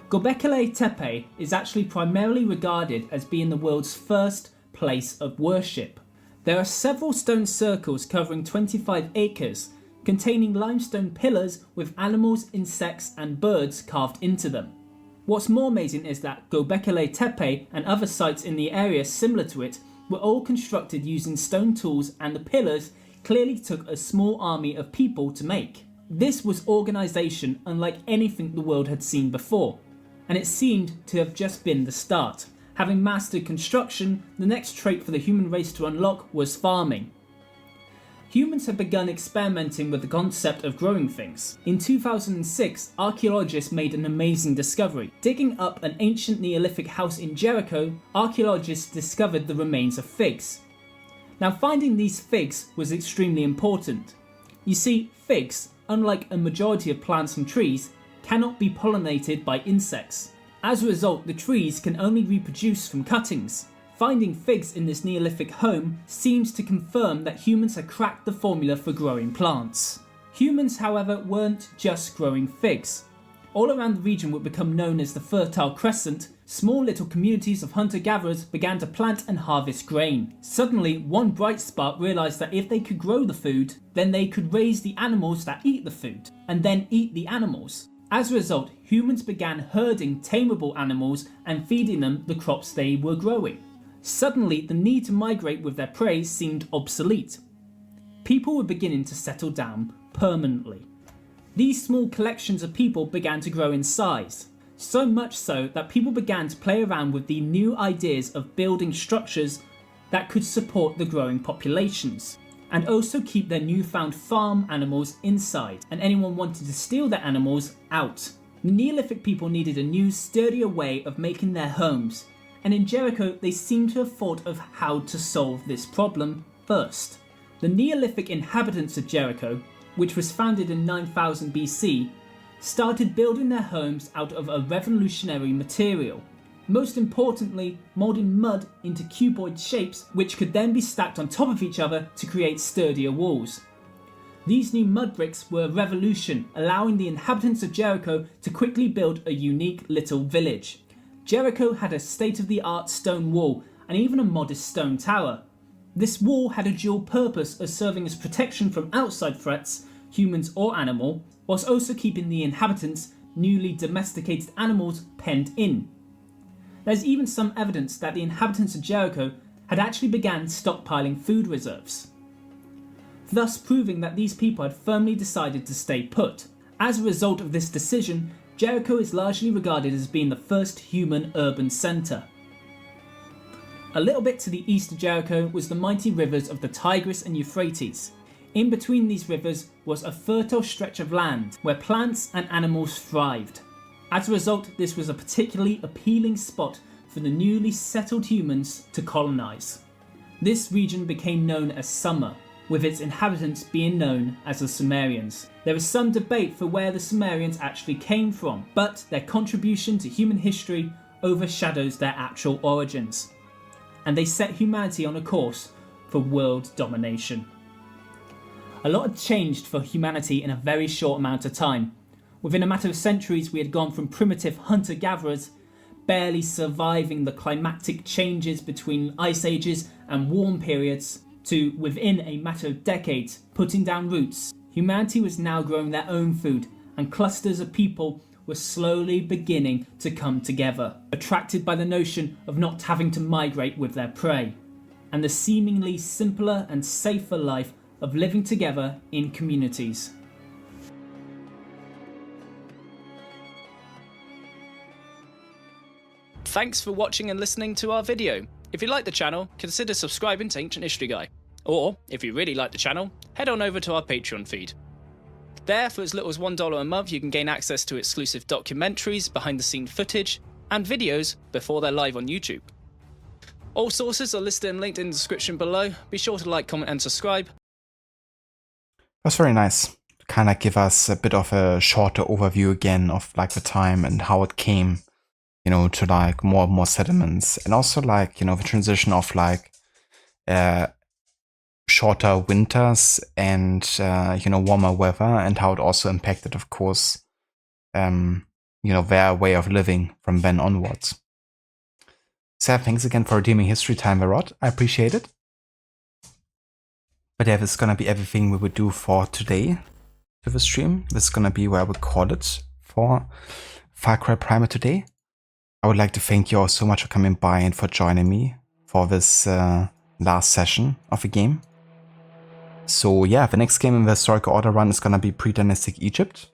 Göbekli Tepe is actually primarily regarded as being the world's first place of worship. There are several stone circles covering 25 acres, containing limestone pillars with animals, insects and birds carved into them. What's more amazing is that Göbekli Tepe and other sites in the area similar to it were all constructed using stone tools, and the pillars clearly took a small army of people to make. This was organisation unlike anything the world had seen before, and it seemed to have just been the start. Having mastered construction, the next trait for the human race to unlock was farming. Humans had begun experimenting with the concept of growing things. In 2006, archaeologists made an amazing discovery. Digging up an ancient Neolithic house in Jericho, archaeologists discovered the remains of figs. Now, finding these figs was extremely important. You see, figs, unlike a majority of plants and trees, cannot be pollinated by insects. As a result, the trees can only reproduce from cuttings. Finding figs in this Neolithic home seems to confirm that humans had cracked the formula for growing plants. Humans, however, weren't just growing figs. All around the region would become known as the Fertile Crescent. Small little communities of hunter-gatherers began to plant and harvest grain. Suddenly, one bright spark realised that if they could grow the food, then they could raise the animals that eat the food, and then eat the animals. As a result, humans began herding tameable animals and feeding them the crops they were growing. Suddenly, the need to migrate with their prey seemed obsolete. People were beginning to settle down permanently. These small collections of people began to grow in size, so much so that people began to play around with the new ideas of building structures that could support the growing populations, and also keep their newfound farm animals inside, and anyone wanting to steal their animals out. The Neolithic people needed a new, sturdier way of making their homes, and in Jericho they seem to have thought of how to solve this problem first. The Neolithic inhabitants of Jericho, which was founded in 9000 BC, started building their homes out of a revolutionary material. Most importantly, moulding mud into cuboid shapes which could then be stacked on top of each other to create sturdier walls. These new mud bricks were a revolution, allowing the inhabitants of Jericho to quickly build a unique little village. Jericho had a state-of-the-art stone wall and even a modest stone tower. This wall had a dual purpose of serving as protection from outside threats, humans or animal, whilst also keeping the inhabitants' newly domesticated animals penned in. There's even some evidence that the inhabitants of Jericho had actually began stockpiling food reserves, thus proving that these people had firmly decided to stay put. As a result of this decision, Jericho is largely regarded as being the first human urban centre. A little bit to the east of Jericho was the mighty rivers of the Tigris and Euphrates. In between these rivers was a fertile stretch of land where plants and animals thrived. As a result, this was a particularly appealing spot for the newly settled humans to colonise. This region became known as Sumer, with its inhabitants being known as the Sumerians. There is some debate for where the Sumerians actually came from, but their contribution to human history overshadows their actual origins, and they set humanity on a course for world domination. A lot had changed for humanity in a very short amount of time. Within a matter of centuries, we had gone from primitive hunter-gatherers, barely surviving the climatic changes between ice ages and warm periods, to, within a matter of decades, putting down roots. Humanity was now growing their own food, and clusters of people were slowly beginning to come together, attracted by the notion of not having to migrate with their prey, and the seemingly simpler and safer life of living together in communities.
Thanks for watching and listening to our video. If you like the channel, consider subscribing to Ancient History Guy. Or, if you really like the channel, head on over to our Patreon feed. There, for as little as $1 a month, you can gain access to exclusive documentaries, behind-the-scenes footage, and videos before they're live on YouTube. All sources are listed and linked in the description below. Be sure to like, comment, and subscribe.
That's very nice. Kind of give us a bit of a shorter overview again of like the time and how it came, you know, to like more and more settlements, and also like, you know, the transition of like shorter winters and you know, warmer weather, and how it also impacted, of course, you know, their way of living from then onwards. So thanks again for redeeming history time, Verot. I appreciate it. But yeah, this is gonna be everything we would do for today to the stream. This is gonna be where I would call it for Far Cry Primal today. I would like to thank you all so much for coming by and for joining me for this last session of the game. So yeah, the next game in the historical order run is gonna be pre-dynastic Egypt.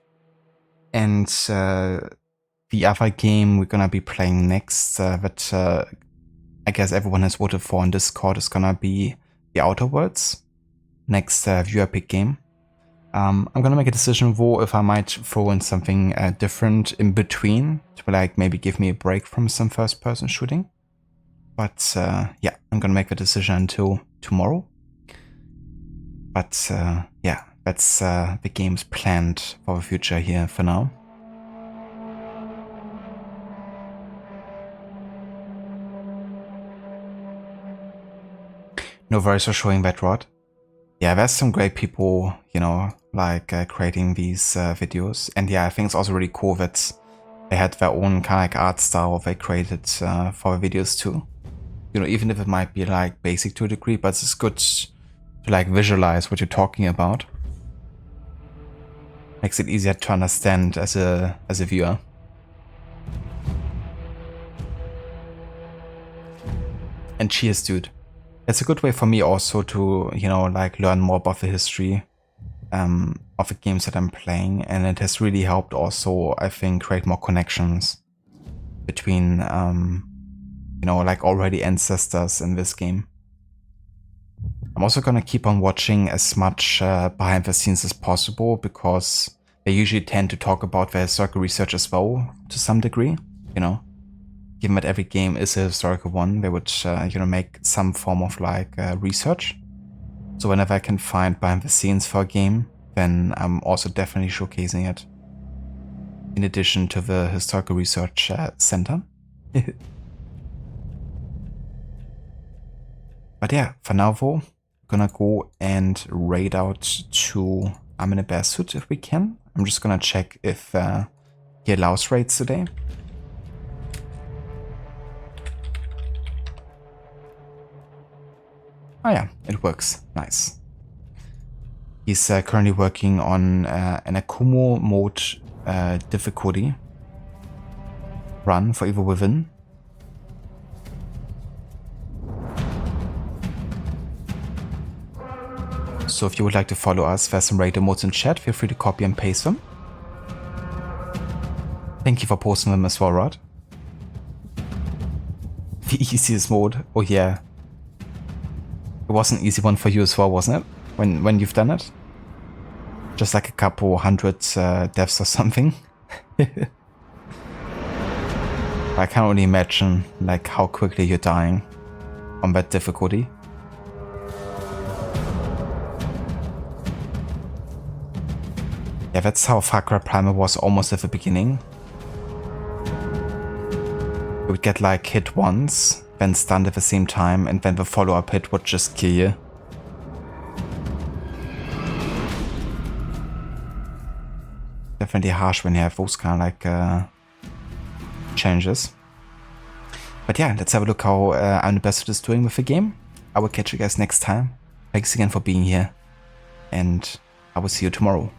And the other game we're gonna be playing next that I guess everyone has voted for on Discord is gonna be the Outer Worlds. Next viewer pick game. I'm gonna make a decision though if I might throw in something different in between to like maybe give me a break from some first person shooting. But yeah, I'm gonna make the decision until tomorrow. But yeah, that's the games planned for the future here for now. No worries for showing that, Rod. Yeah, there's some great people, you know, like creating these videos. And yeah, I think it's also really cool that they had their own kind of like art style they created for the videos too. You know, even if it might be like basic to a degree, but it's good to like visualize what you're talking about. Makes it easier to understand as a viewer. And cheers, dude. It's a good way for me also to, you know, like learn more about the history of the games that I'm playing, and it has really helped also, I think, create more connections between, you know, like already ancestors in this game. I'm also gonna keep on watching as much behind the scenes as possible, because they usually tend to talk about the historical research as well to some degree, you know. Given that every game is a historical one, they would, you know, make some form of like research. So whenever I can find behind the scenes for a game, then I'm also definitely showcasing it. In addition to the historical research center. But yeah, for now though, gonna go and raid out to I'm in a bear suit if we can. I'm just gonna check if he allows raids today. Oh yeah, it works. Nice. He's currently working on an Akumo mode difficulty run for Evil Within. So if you would like to follow us, there's some raid emotes in chat. Feel free to copy and paste them. Thank you for posting them as well, Rod. The easiest mode. Oh yeah. It was an easy one for you as well, wasn't it? When you've done it? Just like a couple hundred deaths or something. I can't really imagine like how quickly you're dying on that difficulty. Yeah, that's how Far Cry Primal was almost at the beginning. You would get like hit once, then stunned at the same time, and then the follow-up hit would just kill you. Definitely harsh when you have those kind of like changes. But yeah, let's have a look how Ambassador is doing with the game. I will catch you guys next time. Thanks again for being here, and I will see you tomorrow.